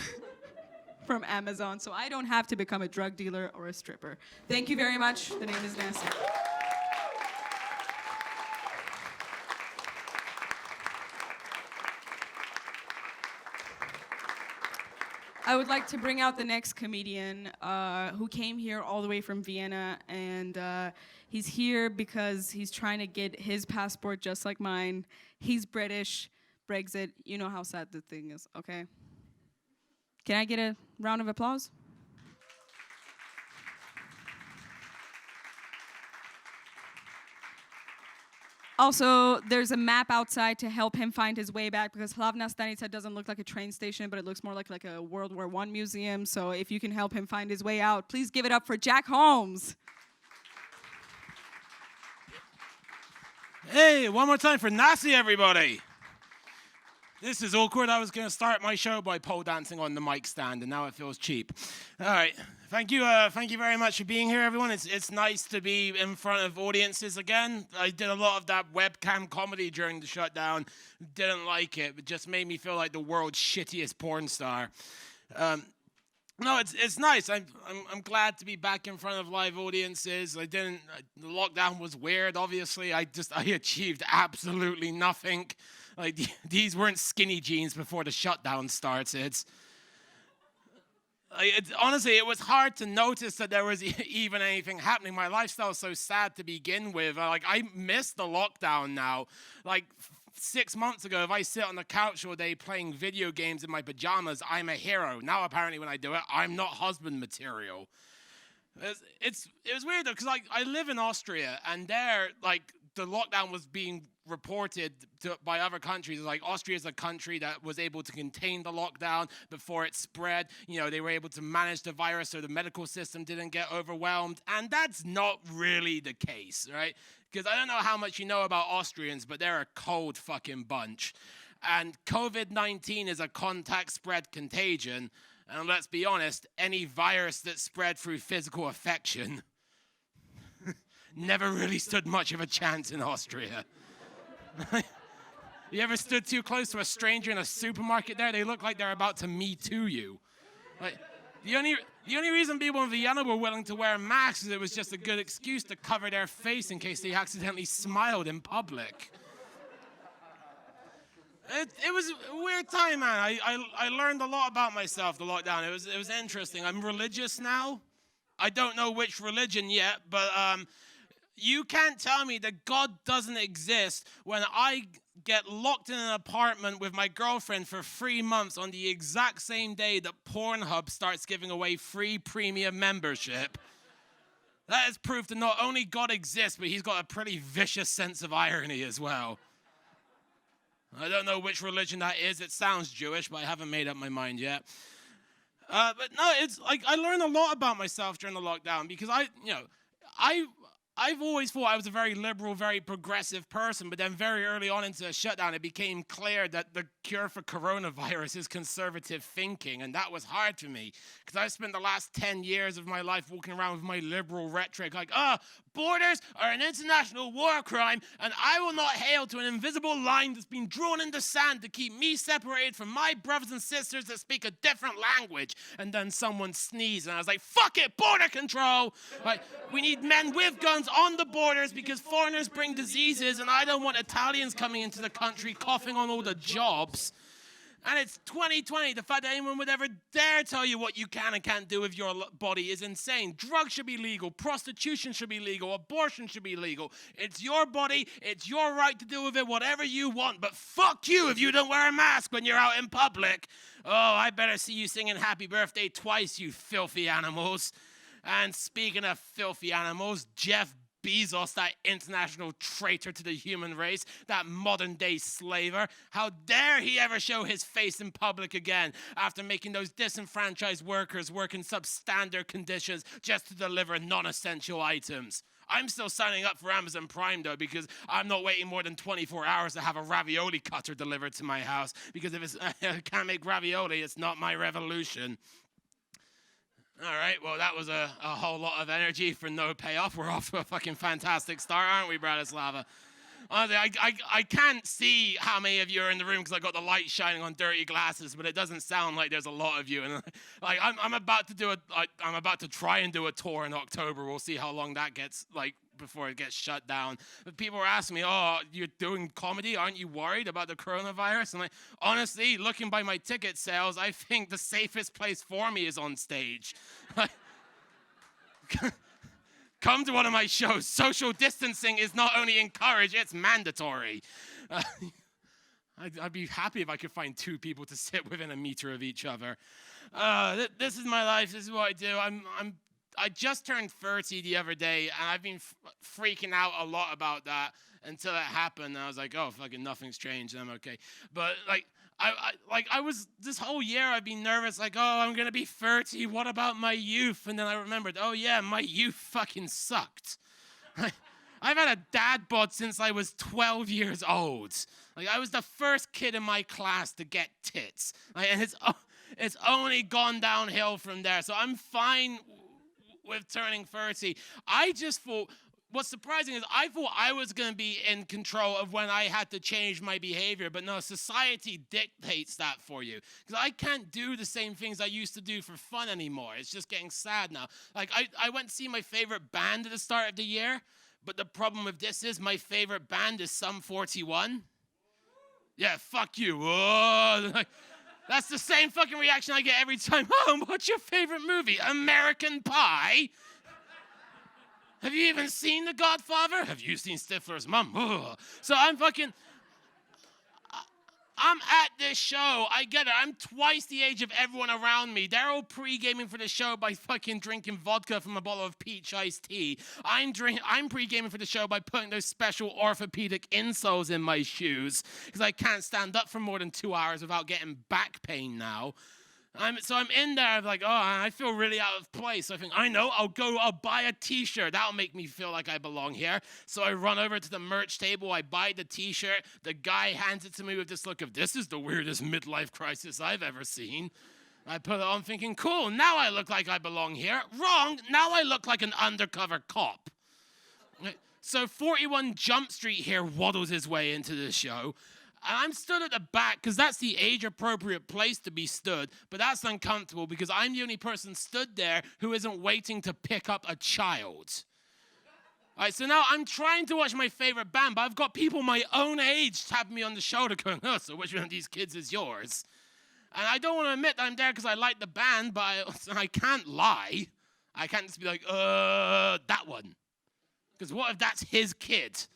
from Amazon so I don't have to become a drug dealer or a stripper. Thank you very much. The name is Nancy. I would like to bring out the next comedian who came here all the way from Vienna, and he's here because he's trying to get his passport just like mine. He's British, Brexit. You know how sad the thing is, okay? Can I get a round of applause? Also, there's a map outside to help him find his way back because Hlavna Stanica doesn't look like a train station, but it looks more like a World War I museum. So if you can help him find his way out, please give it up for Jack Holmes. Hey, one more time for Nasi, everybody. This is awkward. I was going to start my show by pole dancing on the mic stand, and now it feels cheap. All right. Thank you very much for being here, everyone. It's nice to be in front of audiences again. I did a lot of that webcam comedy during the shutdown. Didn't like it. It just made me feel like the world's shittiest porn star. No, it's nice. I'm glad to be back in front of live audiences. The lockdown was weird, obviously. I achieved absolutely nothing. Like, these weren't skinny jeans before the shutdown started. Honestly, it was hard to notice that there was even anything happening. My lifestyle is so sad to begin with. I miss the lockdown now. 6 months ago, if I sit on the couch all day playing video games in my pajamas, I'm a hero. Now, apparently, when I do it, I'm not husband material. It was weird, though, because I live in Austria, and there, the lockdown was being reported by other countries. Austria is a country that was able to contain the lockdown before it spread. They were able to manage the virus so the medical system didn't get overwhelmed. And that's not really the case, right? Because I don't know how much you know about Austrians, but they're a cold fucking bunch. And COVID-19 is a contact spread contagion. And let's be honest, any virus that spread through physical affection never really stood much of a chance in Austria. You ever stood too close to a stranger in a supermarket there? They look like they're about to Me Too you. The only reason people in Vienna were willing to wear masks is it was just a good excuse to cover their face in case they accidentally smiled in public. It was a weird time, man. I learned a lot about myself, the lockdown. It was interesting. I'm religious now. I don't know which religion yet, but you can't tell me that God doesn't exist when I get locked in an apartment with my girlfriend for 3 months on the exact same day that Pornhub starts giving away free premium membership. That is proof that not only God exists, but he's got a pretty vicious sense of irony as well. I don't know which religion that is. It sounds Jewish, but I haven't made up my mind yet. But no, it's I learned a lot about myself during the lockdown because I've always thought I was a very liberal, very progressive person, but then very early on into the shutdown, it became clear that the cure for coronavirus is conservative thinking, and that was hard for me, because I spent the last 10 years of my life walking around with my liberal rhetoric, borders are an international war crime, and I will not hail to an invisible line that's been drawn in the sand to keep me separated from my brothers and sisters that speak a different language. And then someone sneezed, and I was like, fuck it, border control! We need men with guns on the borders because foreigners bring diseases, and I don't want Italians coming into the country coughing on all the jobs. And it's 2020. The fact that anyone would ever dare tell you what you can and can't do with your body is insane. Drugs should be legal. Prostitution should be legal. Abortion should be legal. It's your body. It's your right to do with it whatever you want. But fuck you if you don't wear a mask when you're out in public. Oh, I better see you singing happy birthday twice, you filthy animals. And speaking of filthy animals, Jeff Bezos, that international traitor to the human race, that modern-day slaver. How dare he ever show his face in public again after making those disenfranchised workers work in substandard conditions just to deliver non-essential items. I'm still signing up for Amazon Prime, though, because I'm not waiting more than 24 hours to have a ravioli cutter delivered to my house, because if I can't make ravioli, it's not my revolution. All right, well, that was a whole lot of energy for no payoff. We're off to a fucking fantastic start, aren't we, Bratislava? Honestly, I can't see how many of you are in the room because I got the light shining on dirty glasses, but it doesn't sound like there's a lot of you. And like I'm about to try and do a tour in October. We'll see how long that gets, like, before it gets shut down. But people are asking me, "Oh, you're doing comedy? Aren't you worried about the coronavirus?" And like, honestly, looking by my ticket sales, I think the safest place for me is on stage. Come to one of my shows. Social distancing is not only encouraged, it's mandatory. I'd be happy if I could find 2 people to sit within a meter of each other. This is my life. This is what I do. I just turned 30 the other day, and I've been freaking out a lot about that until it happened. And I was like, oh, fucking nothing's changed. I'm okay. But I was this whole year I've been nervous, like, oh, I'm gonna be 30. What about my youth? And then I remembered, oh yeah, my youth fucking sucked. I've had a dad bod since I was 12 years old. Like, I was the first kid in my class to get tits, and it's only gone downhill from there. So I'm fine with turning 30. I just thought, what's surprising is I thought I was going to be in control of when I had to change my behavior, but no, society dictates that for you. Because I can't do the same things I used to do for fun anymore. It's just getting sad now. Like, I went to see my favorite band at the start of the year, but the problem with this is my favorite band is Sum 41. Yeah, fuck you. Oh, like, that's the same fucking reaction I get every time. Oh, what's your favorite movie? American Pie? Have you even seen The Godfather? Have you seen Stifler's Mom? Ugh. So I'm at this show. I get it. I'm twice the age of everyone around me. They're all pre-gaming for the show by fucking drinking vodka from a bottle of peach iced tea. I'm pre-gaming for the show by putting those special orthopedic insoles in my shoes because I can't stand up for more than 2 hours without getting back pain now. I'm in there, I'm like, oh, I feel really out of place. So I think, I know, I'll buy a t-shirt. That'll make me feel like I belong here. So I run over to the merch table, I buy the t-shirt. The guy hands it to me with this look of, this is the weirdest midlife crisis I've ever seen. I put it on thinking, cool, now I look like I belong here. Wrong, now I look like an undercover cop. So 41 Jump Street here waddles his way into the show. I'm stood at the back because that's the age-appropriate place to be stood, but that's uncomfortable because I'm the only person stood there who isn't waiting to pick up a child. All right, so now I'm trying to watch my favorite band, but I've got people my own age tapping me on the shoulder going, oh, so which one of these kids is yours? And I don't want to admit that I'm there because I like the band, but I can't lie. I can't just be like, that one. Because what if that's his kid?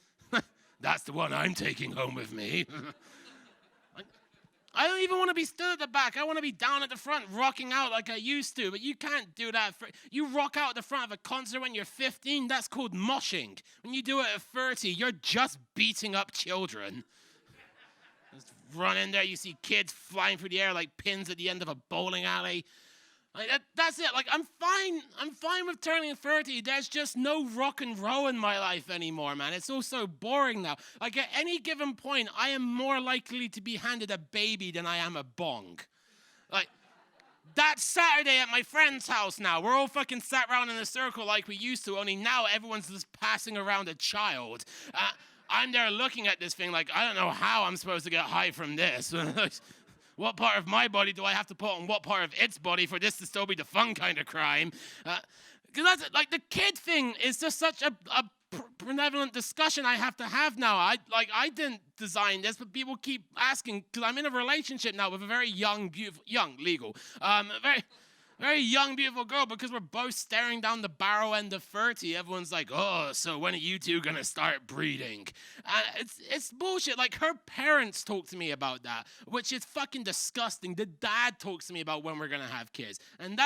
That's the one I'm taking home with me. I don't even want to be stood at the back. I want to be down at the front, rocking out like I used to. But you can't do that. You rock out at the front of a concert when you're 15. That's called moshing. When you do it at 30, you're just beating up children. Just run in there. You see kids flying through the air like pins at the end of a bowling alley. Like that's it. Like, I'm fine with turning 30. There's just no rock and roll in my life anymore, man. It's all so boring now. Like, at any given point, I am more likely to be handed a baby than I am a bong. Like, that's Saturday at my friend's house now. We're all fucking sat around in a circle like we used to, only now everyone's just passing around a child. I'm there looking at this thing like, I don't know how I'm supposed to get high from this. What part of my body do I have to put on what part of its body for this to still be the fun kind of crime? Because that's like the kid thing is just such a benevolent discussion I have to have now. I didn't design this, but people keep asking because I'm in a relationship now with a very young, beautiful, legal, very young, beautiful girl, because we're both staring down the barrel end of 30. Everyone's like, oh, so when are you two going to start breeding? It's bullshit. Like, her parents talk to me about that, which is fucking disgusting. The dad talks to me about when we're going to have kids. And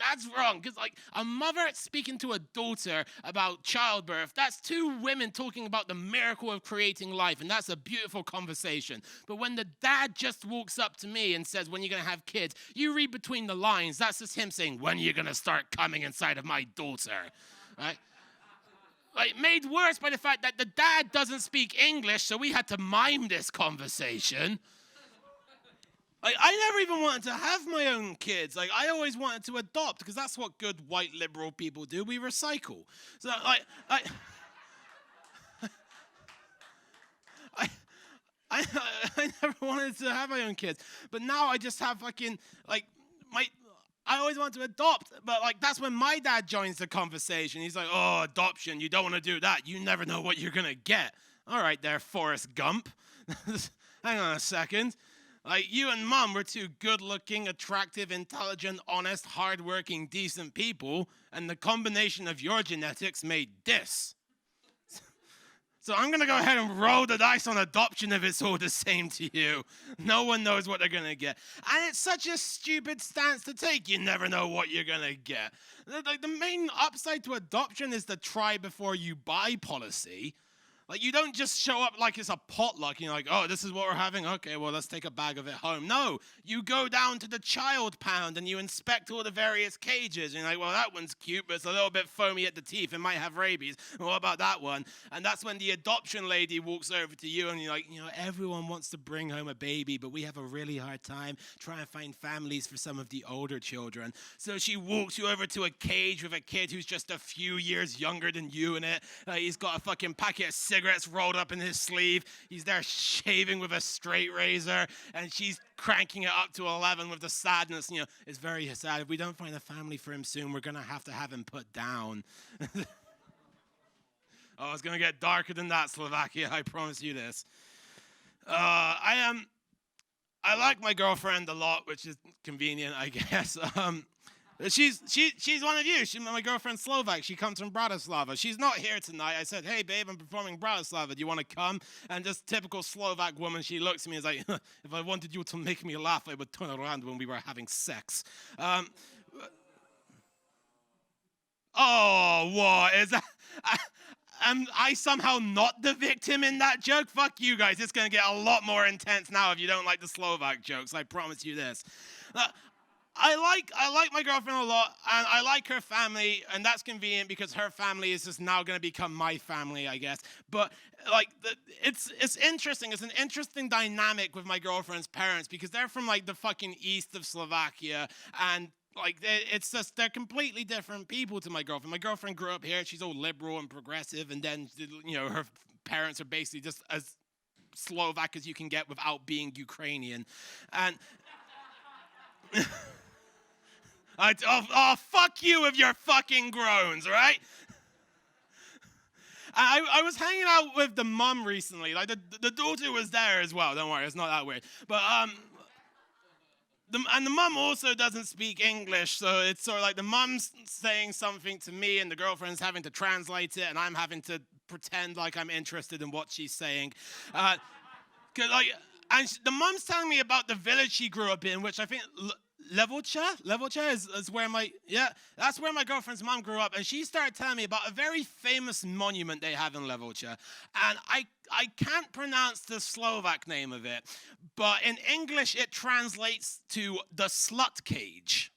that's wrong. Because, like, a mother speaking to a daughter about childbirth, that's two women talking about the miracle of creating life, and that's a beautiful conversation. But when the dad just walks up to me and says, when are you going to have kids? You read between the lines. That's just him saying, when are you going to start coming inside of my daughter? Right? Like, made worse by the fact that the dad doesn't speak English, so we had to mime this conversation. Like, I never even wanted to have my own kids. Like, I always wanted to adopt, because that's what good white liberal people do. We recycle. So, I never wanted to have my own kids. But now I just have fucking, like, I always want to adopt, but, like, that's when my dad joins the conversation. He's like, oh, adoption, you don't want to do that. You never know what you're going to get. All right there, Forrest Gump. Hang on a second. Like, you and Mom were two good-looking, attractive, intelligent, honest, hardworking, decent people, and the combination of your genetics made this. So I'm going to go ahead and roll the dice on adoption if it's all the same to you. No one knows what they're going to get. And it's such a stupid stance to take. You never know what you're going to get. Like, the main upside to adoption is the try before you buy policy. Like, you don't just show up like it's a potluck. And you're like, oh, this is what we're having? Okay, well, let's take a bag of it home. No, you go down to the child pound and you inspect all the various cages. And you're like, well, that one's cute, but it's a little bit foamy at the teeth. It might have rabies. What about that one? And that's when the adoption lady walks over to you and you're like, you know, everyone wants to bring home a baby, but we have a really hard time trying to find families for some of the older children. So she walks you over to a cage with a kid who's just a few years younger than you in it. He's got a fucking packet of cigarettes rolled up in his sleeve. He's there shaving with a straight razor, and she's cranking it up to 11 with the sadness. You know, it's very sad. If we don't find a family for him soon, we're going to have him put down. Oh, it's going to get darker than that, Slovakia. I promise you this. I like my girlfriend a lot, which is convenient, I guess. She's one of you. My girlfriend's Slovak. She comes from Bratislava. She's not here tonight. I said, hey, babe, I'm performing Bratislava. Do you want to come? And this typical Slovak woman, she looks at me and is like, if I wanted you to make me laugh, I would turn around when we were having sex. Oh, what is that? Am I somehow not the victim in that joke? Fuck you guys. It's going to get a lot more intense now if you don't like the Slovak jokes. I promise you this. I like my girlfriend a lot, and I like her family, and that's convenient because her family is just now going to become my family, I guess. But like, it's interesting. It's an interesting dynamic with my girlfriend's parents because they're from like the fucking east of Slovakia, and like it's just they're completely different people to my girlfriend. My girlfriend grew up here; she's all liberal and progressive, and then you know her parents are basically just as Slovak as you can get without being Ukrainian, and. Fuck you with your fucking groans, right? I was hanging out with the mum recently. Like, the daughter was there as well. Don't worry, it's not that weird. But, the mum also doesn't speak English, so it's sort of like the mum's saying something to me and the girlfriend's having to translate it, and I'm having to pretend like I'm interested in what she's saying. And the mum's telling me about the village she grew up in, which I think Levocha is where that's where my girlfriend's mom grew up. And she started telling me about a very famous monument they have in Levocha. And I can't pronounce the Slovak name of it, but in English it translates to the slut cage.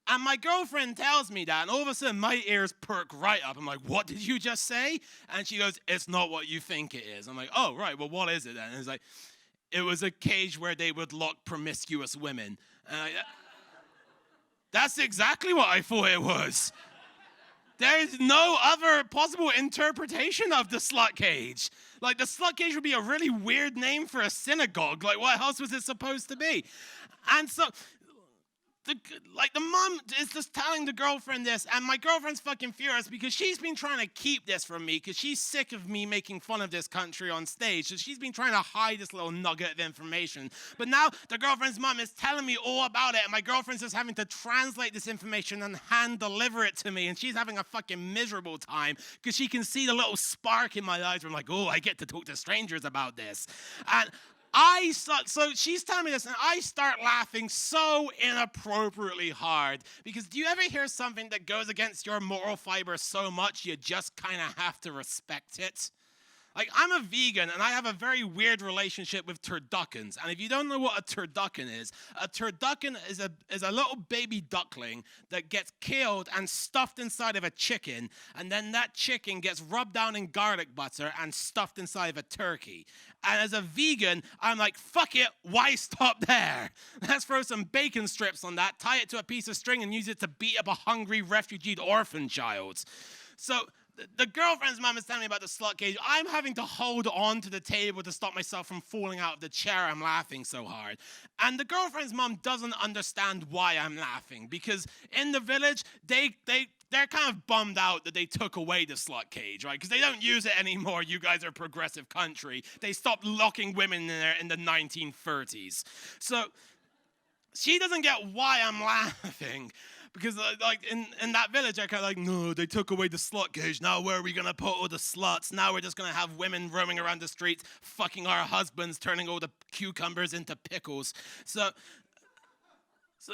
And my girlfriend tells me that, and all of a sudden my ears perk right up. I'm like, what did you just say? And she goes, it's not what you think it is. I'm like, oh, right, well, what is it then? And it's like, it was a cage where they would lock promiscuous women. That's exactly what I thought it was. There's no other possible interpretation of the slut cage. Like, the slut cage would be a really weird name for a synagogue. Like, what else was it supposed to be? And so... the mom is just telling the girlfriend this, and my girlfriend's fucking furious because she's been trying to keep this from me because she's sick of me making fun of this country on stage. So she's been trying to hide this little nugget of information. But now the girlfriend's mom is telling me all about it, and my girlfriend's just having to translate this information and hand deliver it to me, and she's having a fucking miserable time because she can see the little spark in my eyes where I'm like, oh, I get to talk to strangers about this. And So she's telling me this, and I start laughing so inappropriately hard. Because do you ever hear something that goes against your moral fiber so much you just kind of have to respect it? Like, I'm a vegan, and I have a very weird relationship with turduckens. And if you don't know what a turducken is is a little baby duckling that gets killed and stuffed inside of a chicken, and then that chicken gets rubbed down in garlic butter and stuffed inside of a turkey. And as a vegan, I'm like, fuck it, why stop there? Let's throw some bacon strips on that, tie it to a piece of string, and use it to beat up a hungry, refugeed orphan child. So the girlfriend's mom is telling me about the slut cage. I'm having to hold on to the table to stop myself from falling out of the chair. I'm laughing so hard. And the girlfriend's mom doesn't understand why I'm laughing, because in the village, they're kind of bummed out that they took away the slut cage, right? Because they don't use it anymore. You guys are a progressive country. They stopped locking women in there in the 1930s. So she doesn't get why I'm laughing. Because like in that village, I kind of like, no, they took away the slut cage. Now where are we going to put all the sluts? Now we're just going to have women roaming around the streets, fucking our husbands, turning all the cucumbers into pickles. So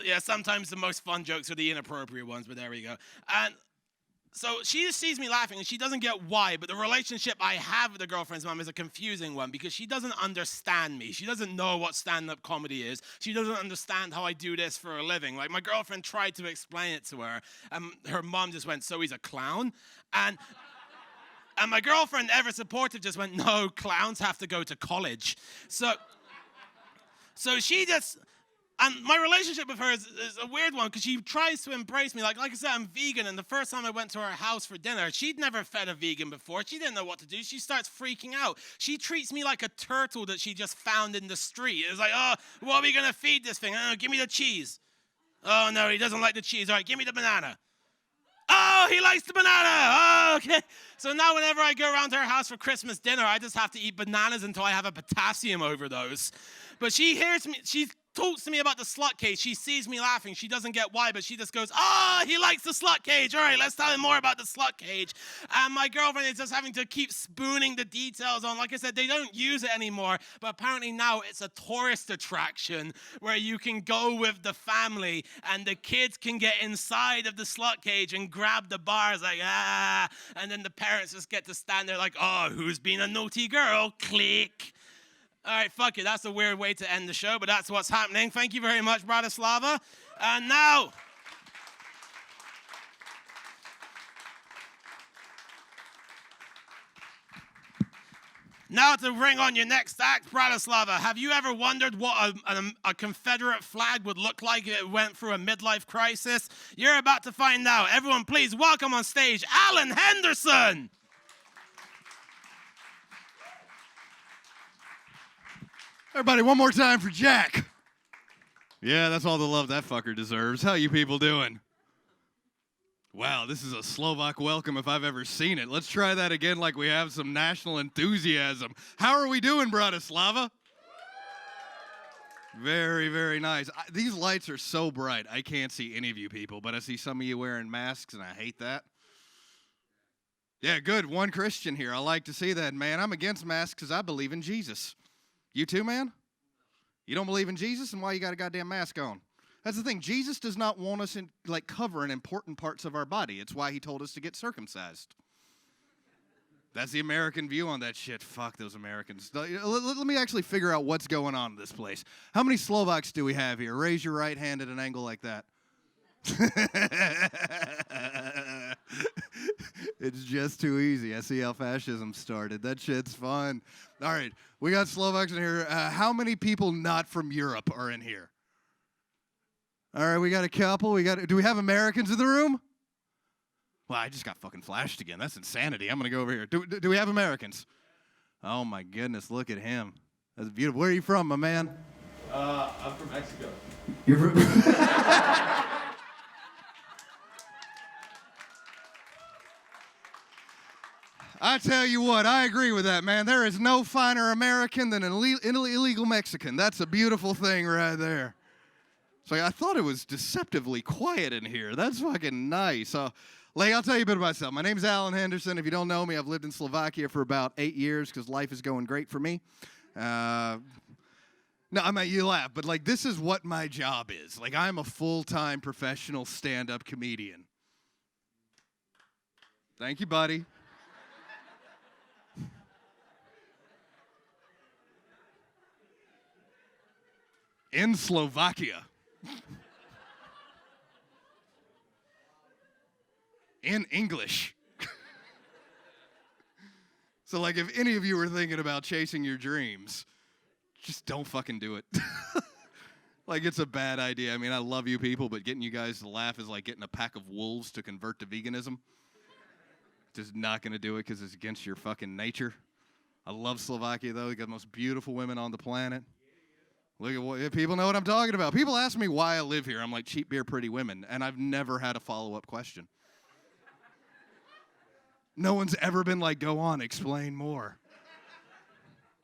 yeah, sometimes the most fun jokes are the inappropriate ones, but there we go. And so she just sees me laughing, and she doesn't get why, but the relationship I have with the girlfriend's mom is a confusing one, because she doesn't understand me. She doesn't know what stand-up comedy is. She doesn't understand how I do this for a living. Like, my girlfriend tried to explain it to her, and her mom just went, so he's a clown? And my girlfriend, ever supportive, just went, no, clowns have to go to college. So she just... And my relationship with her is a weird one, because she tries to embrace me. Like I said, I'm vegan, and the first time I went to her house for dinner, she'd never fed a vegan before. She didn't know what to do. She starts freaking out. She treats me like a turtle that she just found in the street. It's like, oh, what are we going to feed this thing? Oh, give me the cheese. Oh, no, he doesn't like the cheese. All right, give me the banana. Oh, he likes the banana. Oh, okay. So now whenever I go around to her house for Christmas dinner, I just have to eat bananas until I have a potassium overdose. But she hears me, she talks to me about the slut cage. She sees me laughing. She doesn't get why, but she just goes, he likes the slut cage. All right, let's tell him more about the slut cage. And my girlfriend is just having to keep spooning the details on. Like I said, they don't use it anymore, but apparently now it's a tourist attraction where you can go with the family and the kids can get inside of the slut cage and grab the bars like, and then the parents just get to stand there like, oh, who's been a naughty girl? Click. All right, fuck it. That's a weird way to end the show, but that's what's happening. Thank you very much, Bratislava. And now to bring on your next act, Bratislava. Have you ever wondered what a Confederate flag would look like if it went through a midlife crisis? You're about to find out. Everyone, please welcome on stage Alan Henderson. Everybody, one more time for Jack. Yeah, that's all the love that fucker deserves. How you people doing? Wow, this is a Slovak welcome if I've ever seen it. Let's try that again like we have some national enthusiasm. How are we doing, Bratislava? Very, very nice. These lights are so bright, I can't see any of you people, but I see some of you wearing masks, and I hate that. Yeah, good. One Christian here. I like to see that, man. I'm against masks because I believe in Jesus. You too, man? You don't believe in Jesus, and why you got a goddamn mask on? That's the thing. Jesus does not want us covering important parts of our body. It's why he told us to get circumcised. That's the American view on that shit. Fuck those Americans. Let me actually figure out what's going on in this place. How many Slovaks do we have here? Raise your right hand at an angle like that. It's just too easy. I see how fascism started. That shit's fun. All right, we got Slovaks in here. How many people not from Europe are in here? All right, we got a couple. Do we have Americans in the room? Well, I just got fucking flashed again. That's insanity. I'm gonna go over here. Do we have Americans? Oh my goodness, look at him. That's beautiful. Where are you from, my man? I'm from Mexico. You're from I tell you what, I agree with that, man. There is no finer American than an illegal Mexican. That's a beautiful thing right there. So I thought it was deceptively quiet in here. That's fucking nice. I'll tell you a bit about myself. My name's Alan Henderson. If you don't know me, I've lived in Slovakia for about 8 years because life is going great for me. No, I mean, you laugh, but like this is what my job is. Like I'm a full-time professional stand-up comedian. Thank you, buddy. In Slovakia. In English. So like if any of you were thinking about chasing your dreams, just don't fucking do it. Like it's a bad idea. I mean, I love you people, but getting you guys to laugh is like getting a pack of wolves to convert to veganism. Just not gonna do it because it's against your fucking nature. I love Slovakia though. They got the most beautiful women on the planet. Look at what people know what I'm talking about. People ask me why I live here. I'm like, cheap beer, pretty women, and I've never had a follow-up question. No one's ever been like, go on, explain more.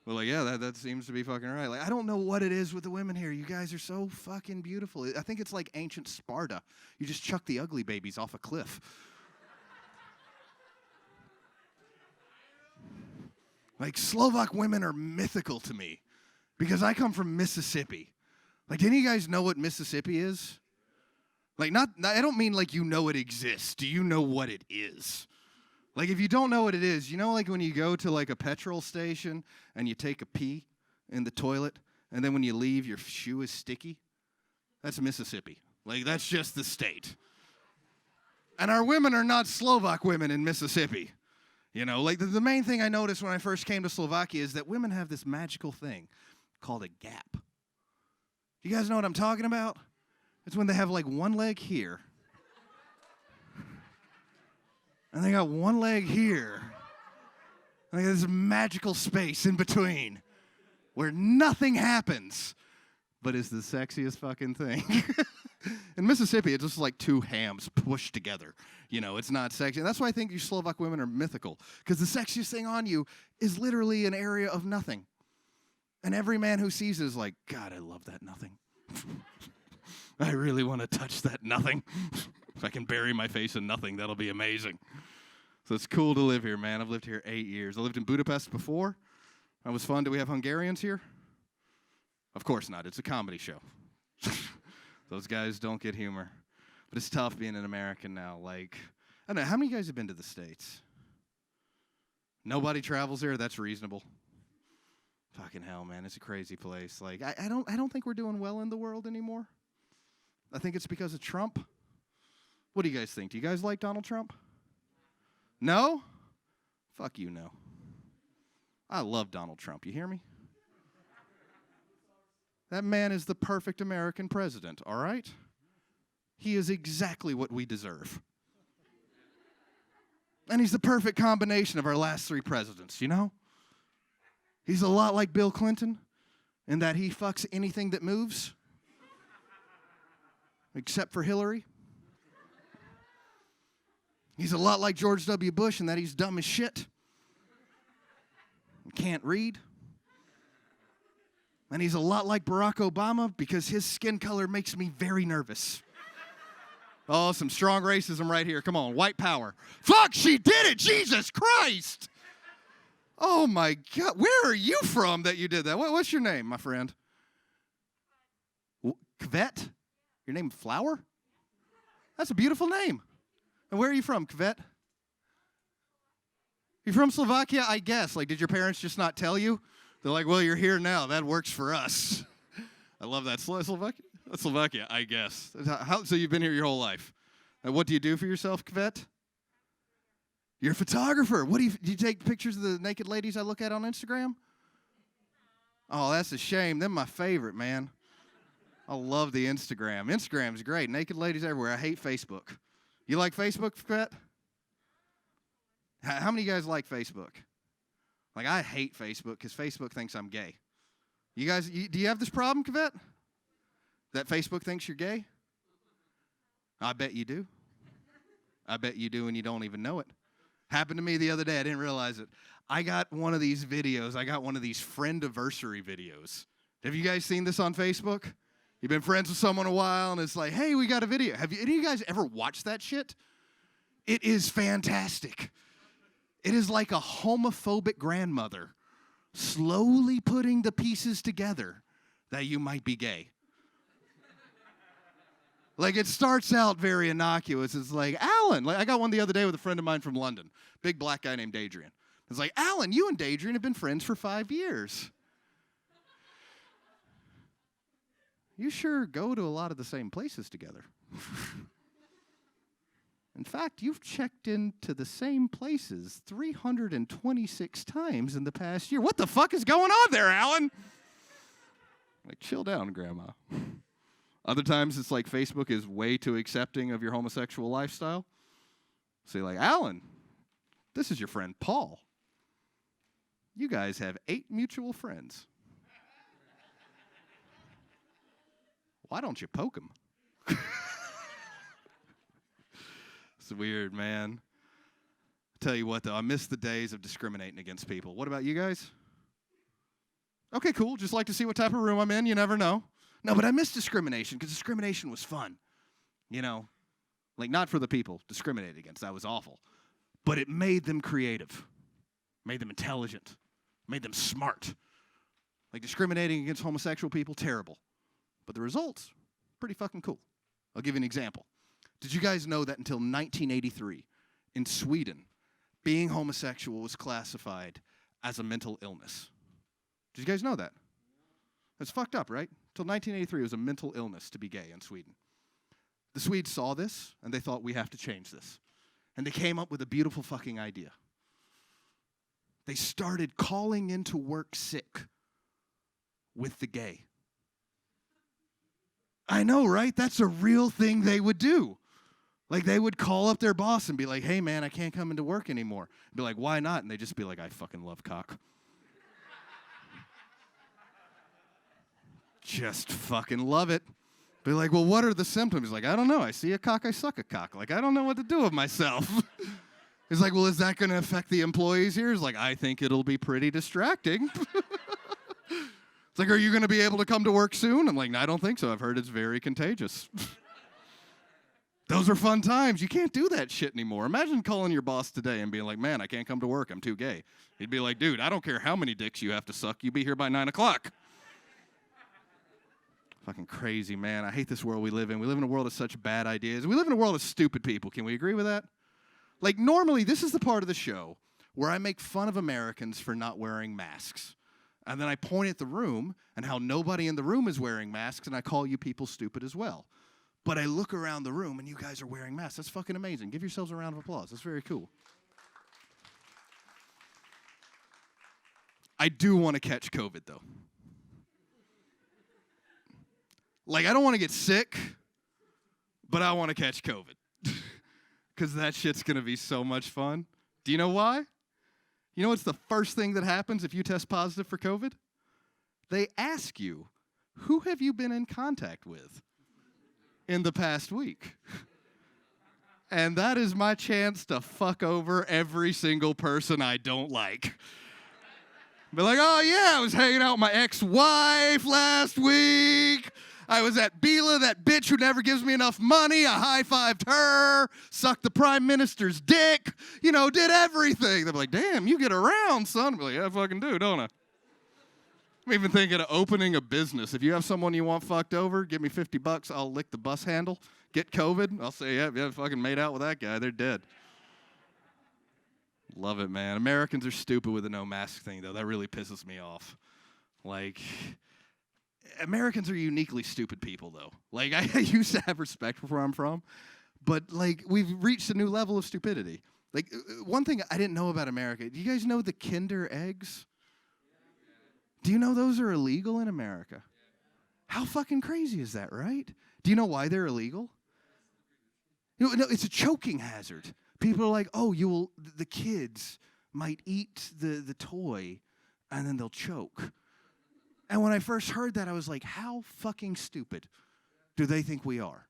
Well, like, yeah, that seems to be fucking right. Like, I don't know what it is with the women here. You guys are so fucking beautiful. I think it's like ancient Sparta. You just chuck the ugly babies off a cliff. Like, Slovak women are mythical to me because I come from Mississippi. Like, any of you guys know what Mississippi is? Like, I don't mean like you know it exists. Do you know what it is? Like, if you don't know what it is, you know, like when you go to like a petrol station and you take a pee in the toilet, and then when you leave, your shoe is sticky? That's Mississippi. Like, that's just the state. And our women are not Slovak women in Mississippi. You know, like the main thing I noticed when I first came to Slovakia is that women have this magical thing called a gap. You guys know what I'm talking about? It's when they have like one leg here. And they got one leg here. Like this magical space in between where nothing happens, but it's the sexiest fucking thing. In Mississippi, it's just like two hams pushed together. You know, it's not sexy. And that's why I think you Slovak women are mythical, because the sexiest thing on you is literally an area of nothing. And every man who sees it is like, God, I love that nothing. I really want to touch that nothing. If I can bury my face in nothing, that'll be amazing. So it's cool to live here, man. I've lived here 8 years. I lived in Budapest before. That was fun. Do we have Hungarians here? Of course not. It's a comedy show. Those guys don't get humor. But it's tough being an American now. Like, I don't know, how many of you guys have been to the States? Nobody travels there? That's reasonable. Fucking hell, man. It's a crazy place. Like, I don't think we're doing well in the world anymore. I think it's because of Trump. What do you guys think? Do you guys like Donald Trump? No? Fuck you, no. I love Donald Trump. You hear me? That man is the perfect American president, all right? He is exactly what we deserve. And he's the perfect combination of our last 3 presidents, you know? He's a lot like Bill Clinton in that he fucks anything that moves, except for Hillary. He's a lot like George W. Bush in that he's dumb as shit, can't read. And he's a lot like Barack Obama because his skin color makes me very nervous. Oh, some strong racism right here. Come on, white power. Fuck, she did it, Jesus Christ. Oh my God, where are you from that you did that? What's your name, my friend? Kvet? Your name Flower? That's a beautiful name. And where are you from, Kvet? You from Slovakia, I guess. Like, did your parents just not tell you? They're like, well, you're here now. That works for us. I love that. Slovakia? Slovakia, I guess. So you've been here your whole life. And what do you do for yourself, Kvet? You're a photographer. What do you take pictures of the naked ladies I look at on Instagram? Oh, that's a shame. They're my favorite, man. I love the Instagram. Instagram's great. Naked ladies everywhere. I hate Facebook. You like Facebook, Kvet? How many of you guys like Facebook? Like, I hate Facebook because Facebook thinks I'm gay. You guys, do you have this problem, Kvet? That Facebook thinks you're gay? I bet you do. I bet you do and you don't even know it. Happened to me the other day. I didn't realize it. I got one of these videos. I got one of these friend-iversary videos. Have you guys seen this on Facebook? You've been friends with someone a while, and it's like, hey, we got a video. Have any of you guys ever watched that shit? It is fantastic. It is like a homophobic grandmother slowly putting the pieces together that you might be gay. Like, it starts out very innocuous. It's like, Alan, like I got one the other day with a friend of mine from London, big black guy named Adrian. It's like, Alan, you and Adrian have been friends for 5 years. You sure go to a lot of the same places together. In fact, you've checked into the same places 326 times in the past year. What the fuck is going on there, Alan? Like, chill down, Grandma. Other times, it's like Facebook is way too accepting of your homosexual lifestyle. So you're like, Alan, this is your friend Paul. You guys have 8 mutual friends. Why don't you poke him? It's weird, man. Tell you what, though, I miss the days of discriminating against people. What about you guys? Okay, cool. Just like to see what type of room I'm in. You never know. No, but I miss discrimination because discrimination was fun. You know, like not for the people discriminated against. That was awful. But it made them creative, made them intelligent, made them smart. Like discriminating against homosexual people, terrible. But the results, pretty fucking cool. I'll give you an example. Did you guys know that until 1983, in Sweden, being homosexual was classified as a mental illness? Did you guys know that? That's fucked up, right? Until 1983, it was a mental illness to be gay in Sweden. The Swedes saw this, and they thought, we have to change this. And they came up with a beautiful fucking idea. They started calling into work sick with the gay. I know, right? That's a real thing they would do. Like, they would call up their boss and be like, hey, man, I can't come into work anymore. Be like, why not? And they'd just be like, I fucking love cock. Just fucking love it. Be like, well, what are the symptoms? Like, I don't know. I see a cock, I suck a cock. Like, I don't know what to do with myself. He's like, well, is that going to affect the employees here? He's like, I think it'll be pretty distracting. It's like, are you going to be able to come to work soon? I'm like, no, I don't think so. I've heard it's very contagious. Those are fun times. You can't do that shit anymore. Imagine calling your boss today and being like, man, I can't come to work. I'm too gay. He'd be like, dude, I don't care how many dicks you have to suck. You be here by 9 o'clock. Fucking crazy, man. I hate this world we live in. We live in a world of such bad ideas. We live in a world of stupid people. Can we agree with that? Like, normally, this is the part of the show where I make fun of Americans for not wearing masks. And then I point at the room and how nobody in the room is wearing masks, and I call you people stupid as well. But I look around the room, and you guys are wearing masks. That's fucking amazing. Give yourselves a round of applause. That's very cool. I do want to catch COVID, though. Like, I don't want to get sick, but I want to catch COVID. Because that shit's going to be so much fun. Do you know why? You know what's the first thing that happens if you test positive for COVID? They ask you, who have you been in contact with in the past week? And that is my chance to fuck over every single person I don't like. Be like, oh yeah, I was hanging out with my ex-wife last week. I was at Bila, that bitch who never gives me enough money. I high-fived her, sucked the prime minister's dick, you know, did everything. They're like, damn, you get around, son. I'm like, yeah, I fucking do, don't I? I'm even thinking of opening a business. If you have someone you want fucked over, give me $50, I'll lick the bus handle, get COVID. I'll say, yeah, fucking made out with that guy. They're dead. Love it, man. Americans are stupid with the no mask thing, though. That really pisses me off. Like, Americans are uniquely stupid people, though. Like, I used to have respect for where I'm from, but, like, we've reached a new level of stupidity. Like, one thing I didn't know about America, do you guys know the Kinder eggs? Do you know those are illegal in America? How fucking crazy is that, right? Do you know why they're illegal? No, it's a choking hazard. People are like, oh, the kids might eat the toy, and then they'll choke. And when I first heard that, I was like, how fucking stupid do they think we are?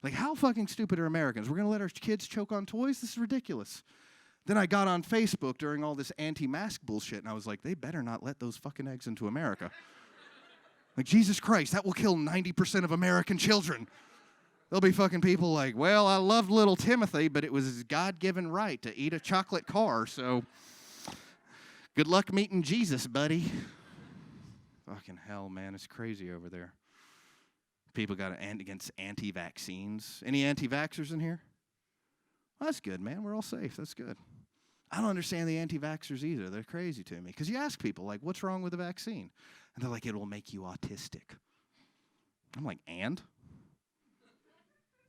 Like, how fucking stupid are Americans? We're going to let our kids choke on toys? This is ridiculous. Then I got on Facebook during all this anti-mask bullshit, and I was like, they better not let those fucking eggs into America. Like, Jesus Christ, that will kill 90% of American children. There'll be fucking people like, well, I loved little Timothy, but it was his God-given right to eat a chocolate car, so good luck meeting Jesus, buddy. Fucking hell, man. It's crazy over there. People got against anti-vaccines. Any anti-vaxxers in here? Well, that's good, man. We're all safe. That's good. I don't understand the anti-vaxxers either. They're crazy to me. Because you ask people, like, what's wrong with the vaccine? And they're like, it will make you autistic. I'm like, and?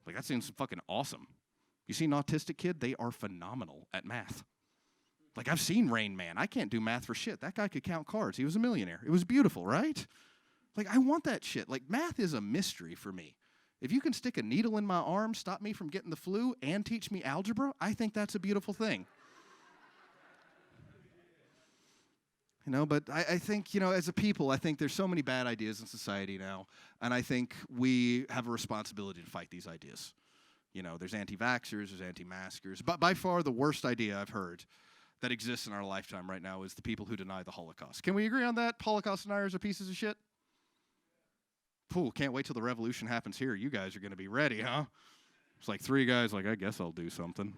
Like, that seems fucking awesome. You see an autistic kid? They are phenomenal at math. Like, I've seen Rain Man. I can't do math for shit. That guy could count cards. He was a millionaire. It was beautiful, right? Like, I want that shit. Like, math is a mystery for me. If you can stick a needle in my arm, stop me from getting the flu, and teach me algebra, I think that's a beautiful thing. You know, but I think, you know, as a people, I think there's so many bad ideas in society now, and I think we have a responsibility to fight these ideas. You know, there's anti-vaxxers, there's anti-maskers, but by far the worst idea I've heard that exists in our lifetime right now is the people who deny the Holocaust. Can we agree on that? Holocaust deniers are pieces of shit? Pooh, can't wait till the revolution happens here. You guys are going to be ready, huh? It's like 3 guys like, I guess I'll do something.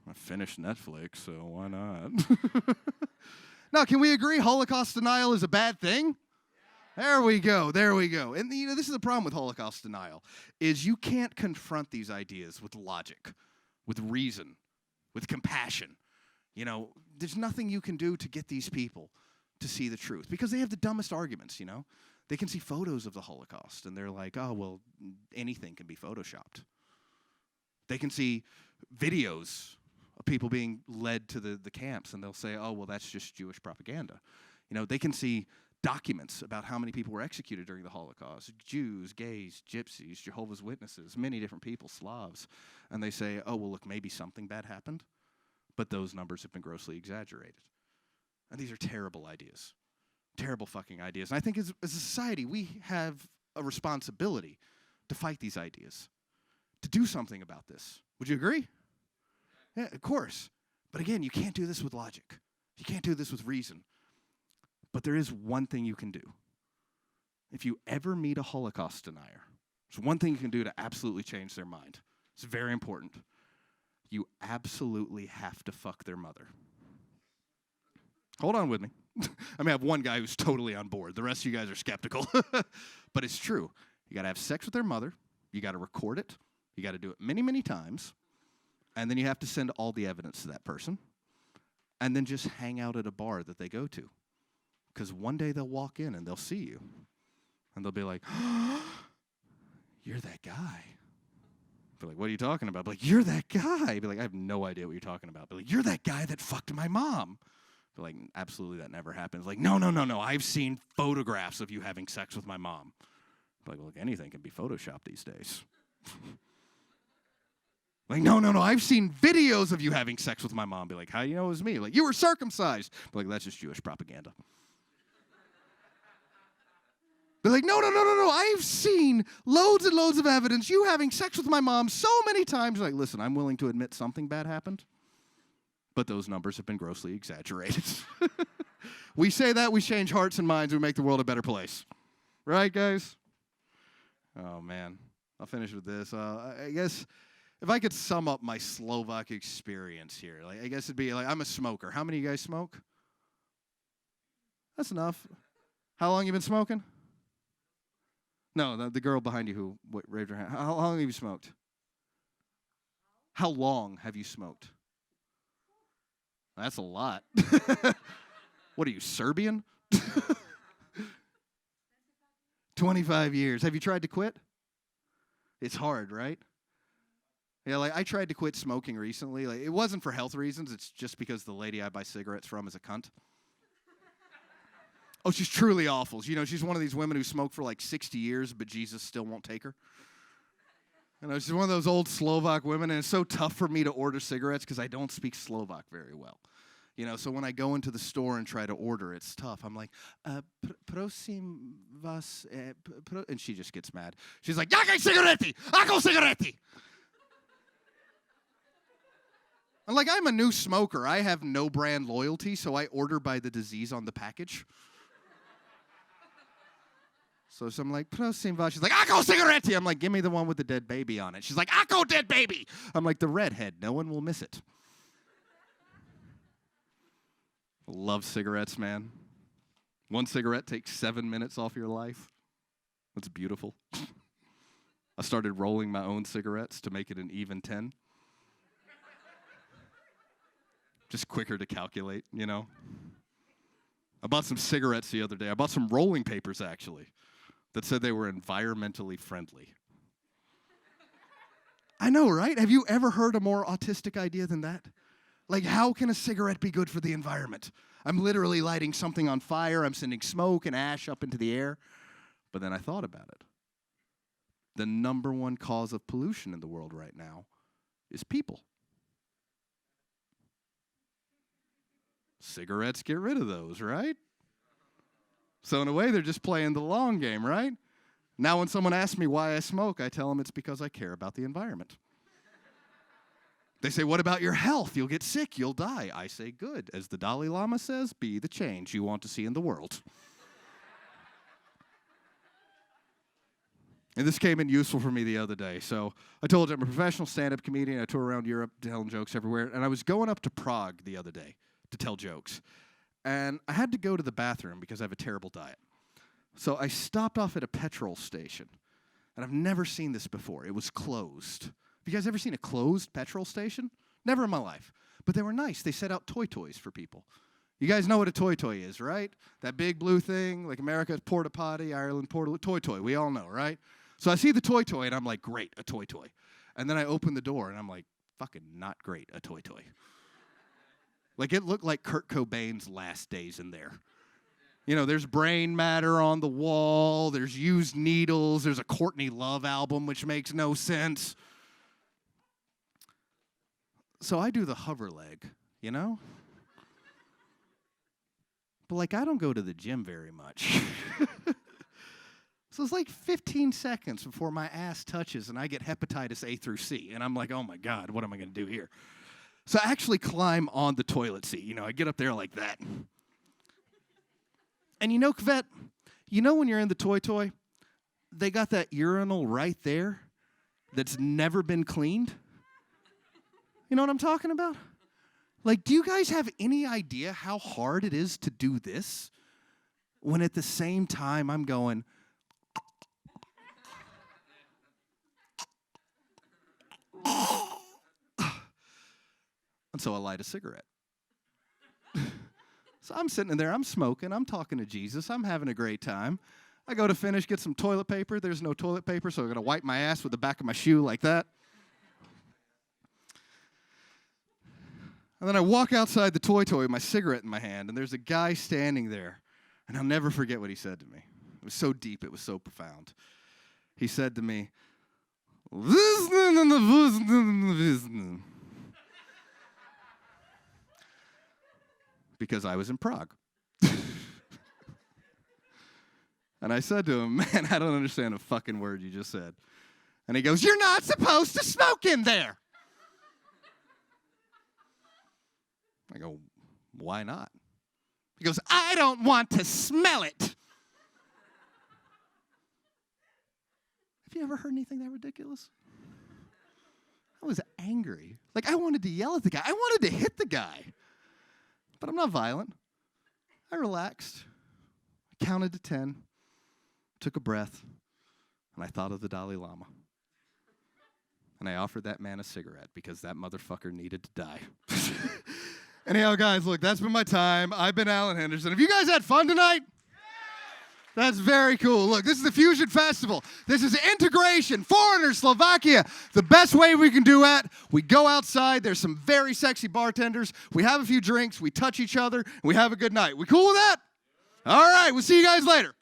I finished Netflix, so why not? Now, can we agree Holocaust denial is a bad thing? There we go, there we go. And, you know, this is the problem with Holocaust denial, is you can't confront these ideas with logic, with reason, with compassion. You know, there's nothing you can do to get these people to see the truth, because they have the dumbest arguments, you know. They can see photos of the Holocaust, and they're like, oh, well, anything can be photoshopped. They can see videos of people being led to the camps, and they'll say, oh, well, that's just Jewish propaganda. You know, they can see documents about how many people were executed during the Holocaust: Jews, gays, gypsies, Jehovah's Witnesses, many different people, Slavs. And they say, oh, well, look, maybe something bad happened, but those numbers have been grossly exaggerated. And these are terrible ideas, terrible fucking ideas. And I think as a society, we have a responsibility to fight these ideas, to do something about this. Would you agree? Yeah, of course. But again, you can't do this with logic. You can't do this with reason. But there is one thing you can do. If you ever meet a Holocaust denier, there's one thing you can do to absolutely change their mind. It's very important. You absolutely have to fuck their mother. Hold on with me. I have one guy who's totally on board. The rest of you guys are skeptical. But it's true. You got to have sex with their mother. You got to record it. You got to do it many, many times. And then you have to send all the evidence to that person. And then just hang out at a bar that they go to. Because one day they'll walk in and they'll see you. And they'll be like, oh, you're that guy. Be like, what are you talking about? Be like, you're that guy. Be like, I have no idea what you're talking about. Be like, you're that guy that fucked my mom. Be like, absolutely, that never happens. Like, no. I've seen photographs of you having sex with my mom. Be like, well, look, anything can be photoshopped these days. Like, no, I've seen videos of you having sex with my mom. Be like, how do you know it was me? Like, you were circumcised. Be like, that's just Jewish propaganda. Be like, no, I've seen loads and loads of evidence, you having sex with my mom so many times. Like, listen, I'm willing to admit something bad happened, but those numbers have been grossly exaggerated. We say that, we change hearts and minds, we make the world a better place. Right, guys? Oh, man. I'll finish with this. I guess if I could sum up my Slovak experience here, like, I guess it'd be like, I'm a smoker. How many of you guys smoke? That's enough. How long you been smoking? No, the girl behind you who raised her hand. How long have you smoked? How long have you smoked? That's a lot. What are you, Serbian? 25 years. Have you tried to quit? It's hard, right? Yeah, like I tried to quit smoking recently. Like, it wasn't for health reasons. It's just because the lady I buy cigarettes from is a cunt. Oh, she's truly awful. You know, she's one of these women who smoked for like 60 years, but Jesus still won't take her. You know, she's one of those old Slovak women, and it's so tough for me to order cigarettes because I don't speak Slovak very well. You know, so when I go into the store and try to order, it's tough. I'm like, prosím vás, and she just gets mad. She's like, jaké cigarety? Ako cigarety? And like, I'm a new smoker. I have no brand loyalty, so I order by the disease on the package. So I'm like, prosím vás. She's like, ako cigarety? I'm like, give me the one with the dead baby on it. She's like, ako dead baby. I'm like, the redhead. No one will miss it. Love cigarettes, man. One cigarette takes 7 minutes off your life. That's beautiful. I started rolling my own cigarettes to make it an even 10. Just quicker to calculate, you know. I bought some cigarettes the other day. I bought some rolling papers, actually, that said they were environmentally friendly. I know, right? Have you ever heard a more autistic idea than that? Like, how can a cigarette be good for the environment? I'm literally lighting something on fire. I'm sending smoke and ash up into the air. But then I thought about it. The number one cause of pollution in the world right now is people. Cigarettes get rid of those, right? So in a way, they're just playing the long game, right? Now when someone asks me why I smoke, I tell them it's because I care about the environment. They say, what about your health? You'll get sick, you'll die. I say, good. As the Dalai Lama says, be the change you want to see in the world. And this came in useful for me the other day. So I told you I'm a professional stand-up comedian. I tour around Europe telling jokes everywhere. And I was going up to Prague the other day to tell jokes. And I had to go to the bathroom because I have a terrible diet. So I stopped off at a petrol station. And I've never seen this before. It was closed. Have you guys ever seen a closed petrol station? Never in my life. But they were nice. They set out toys for people. You guys know what a toy is, right? That big blue thing, like America, porta potty, Ireland, toy. We all know, right? So I see the toy, and I'm like, great, a toy. And then I open the door, and I'm like, fucking not great, a toy. Like, it looked like Kurt Cobain's last days in there. You know, there's brain matter on the wall, there's used needles, there's a Courtney Love album, which makes no sense. So I do the hover leg, you know? But, like, I don't go to the gym very much. So it's like 15 seconds before my ass touches and I get hepatitis A through C. And I'm like, oh, my God, what am I going to do here? So I actually climb on the toilet seat. You know, I get up there like that. And you know, Kvet, you know when you're in the toy, they got that urinal right there that's never been cleaned? You know what I'm talking about? Like, do you guys have any idea how hard it is to do this? When at the same time I'm going... And so I light a cigarette. So I'm sitting in there, I'm smoking, I'm talking to Jesus, I'm having a great time. I go to finish, get some toilet paper. There's no toilet paper, so I'm going to wipe my ass with the back of my shoe like that. And then I walk outside the toy with my cigarette in my hand, and there's a guy standing there. And I'll never forget what he said to me. It was so deep, it was so profound. He said to me, because I was in Prague. And I said to him, man, I don't understand a fucking word you just said. And he goes, you're not supposed to smoke in there. I go, why not? He goes, I don't want to smell it. Have you ever heard anything that ridiculous? I was angry. Like, I wanted to yell at the guy. I wanted to hit the guy. But I'm not violent. I relaxed. I counted to 10. Took a breath. And I thought of the Dalai Lama. And I offered that man a cigarette because that motherfucker needed to die. Anyhow, guys, look, that's been my time. I've been Alan Henderson. Have you guys had fun tonight? That's very cool. Look, this is the Fusion Festival. This is integration, foreigners, Slovakia. The best way we can do that, we go outside. There's some very sexy bartenders. We have a few drinks. We touch each other. And we have a good night. We cool with that? All right. We'll see you guys later.